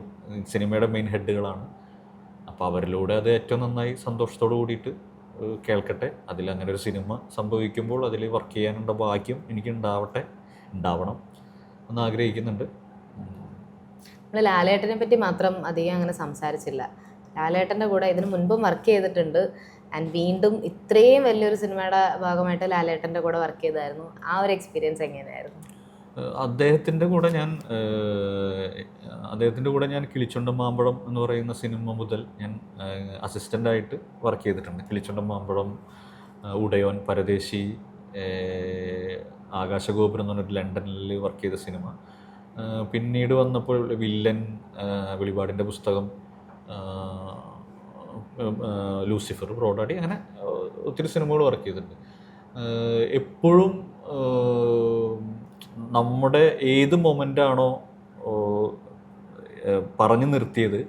സിനിമയുടെ മെയിൻ ഹെഡുകളാണ്. അപ്പോൾ അവരിലൂടെ അത് ഏറ്റവും നന്നായി സന്തോഷത്തോടു കൂടിയിട്ട് കേൾക്കട്ടെ. അതിലങ്ങനെ ഒരു സിനിമ സംഭവിക്കുമ്പോൾ അതിൽ വർക്ക് ചെയ്യാനുള്ള ഭാഗ്യം എനിക്ക് ഉണ്ടാവണം എന്ന് ആഗ്രഹിക്കുന്നുണ്ട്. നമ്മൾ ലാലേട്ടനെ പറ്റി മാത്രം അധികം അങ്ങനെ സംസാരിച്ചില്ല. ലാലേട്ടൻ്റെ കൂടെ ഇതിന് മുൻപും വർക്ക് ചെയ്തിട്ടുണ്ട്. ആൻഡ് വീണ്ടും ഇത്രയും വലിയൊരു സിനിമയുടെ ഭാഗമായിട്ട് ലാലേട്ടൻ്റെ കൂടെ വർക്ക് ചെയ്തായിരുന്നു. ആ ഒരു എക്സ്പീരിയൻസ് എങ്ങനെയായിരുന്നു? അദ്ദേഹത്തിൻ്റെ കൂടെ ഞാൻ കിളിച്ചുണ്ടൻ മാമ്പഴം എന്ന് പറയുന്ന സിനിമ മുതൽ ഞാൻ അസിസ്റ്റൻ്റായിട്ട് വർക്ക് ചെയ്തിട്ടുണ്ട്. കിളിച്ചുണ്ടൻ മാമ്പഴം, ഉടയോൻ, പരദേശി, ആകാശഗോപുരം എന്ന് പറഞ്ഞൊരു ലണ്ടനിൽ വർക്ക് ചെയ്ത സിനിമ. പിന്നീട് വന്നപ്പോൾ വില്ലൻ, വെളിപാടിൻ്റെ പുസ്തകം, ലൂസിഫർ, ബ്രോഡാഡി, അങ്ങനെ ഒത്തിരി സിനിമകൾ വർക്ക് ചെയ്തിട്ടുണ്ട്. എപ്പോഴും നമ്മുടെ ഏത് മൊമെൻ്റാണോ പറഞ്ഞു നിർത്തിയത്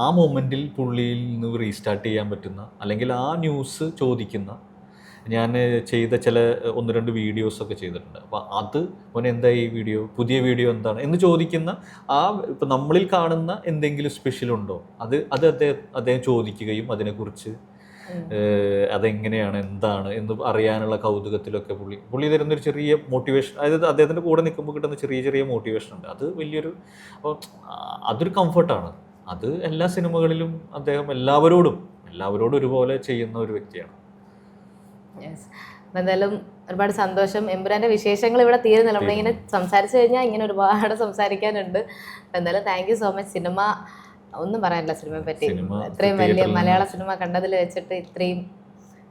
ആ മൊമെൻറ്റിൽ പുള്ളിയിൽ നിന്ന് റീസ്റ്റാർട്ട് ചെയ്യാൻ പറ്റുന്ന, അല്ലെങ്കിൽ ആ ന്യൂസ് ചോദിക്കുന്ന, ഞാൻ ചെയ്ത ചില 1-2 വീഡിയോസൊക്കെ ചെയ്തിട്ടുണ്ട്. അപ്പോൾ അത് മോനെ എന്താ ഈ വീഡിയോ, പുതിയ വീഡിയോ എന്താണ് എന്ന് ചോദിക്കുന്ന ആ ഇപ്പം നമ്മളിൽ കാണുന്ന എന്തെങ്കിലും സ്പെഷ്യലുണ്ടോ അത് അദ്ദേഹം ചോദിക്കുകയും അതിനെക്കുറിച്ച് അതെങ്ങനെയാണ്, എന്താണ് എന്ന് അറിയാനുള്ള കൗതുകത്തിലൊക്കെ പുള്ളി തരുന്നൊരു ചെറിയ മോട്ടിവേഷൻ, അതായത് അദ്ദേഹത്തിൻ്റെ കൂടെ നിൽക്കുമ്പോൾ കിട്ടുന്ന ചെറിയ ചെറിയ മോട്ടിവേഷൻ ഉണ്ട്. അത് വലിയൊരു, അപ്പോൾ അതൊരു കംഫർട്ടാണ്. അത് എല്ലാ സിനിമകളിലും അദ്ദേഹം എല്ലാവരോടും ഒരുപോലെ ചെയ്യുന്ന ഒരു വ്യക്തിയാണ്. എന്തായാലും ഒരുപാട് സന്തോഷം. എമ്പുരാന്റെ വിശേഷങ്ങൾ ഇവിടെ തീരുന്നില്ല. നമ്മളിങ്ങനെ സംസാരിച്ചു കഴിഞ്ഞാൽ ഇങ്ങനെ ഒരുപാട് സംസാരിക്കാനുണ്ട്. എന്തായാലും thank you so much. Cinema ഒന്നും പറയാനില്ല സിനിമയെ പറ്റി. ഇത്രയും വലിയ മലയാള സിനിമ കണ്ടതിൽ വെച്ചിട്ട് ഇത്രയും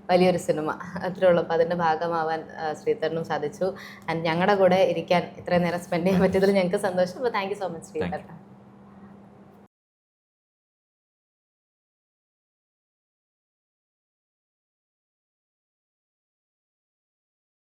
വലിയൊരു സിനിമ അത്രേ ഉള്ളൂ. അപ്പോൾ അതിൻ്റെ ഭാഗമാവാൻ ശ്രീധരനും സാധിച്ചു. ആൻഡ് ഞങ്ങളുടെ കൂടെ ഇരിക്കാൻ ഇത്രയും നേരം സ്പെൻഡ് ചെയ്യാൻ പറ്റിയതിൽ ഞങ്ങൾക്ക് സന്തോഷം. അപ്പോൾ thank you so much Sreedharan.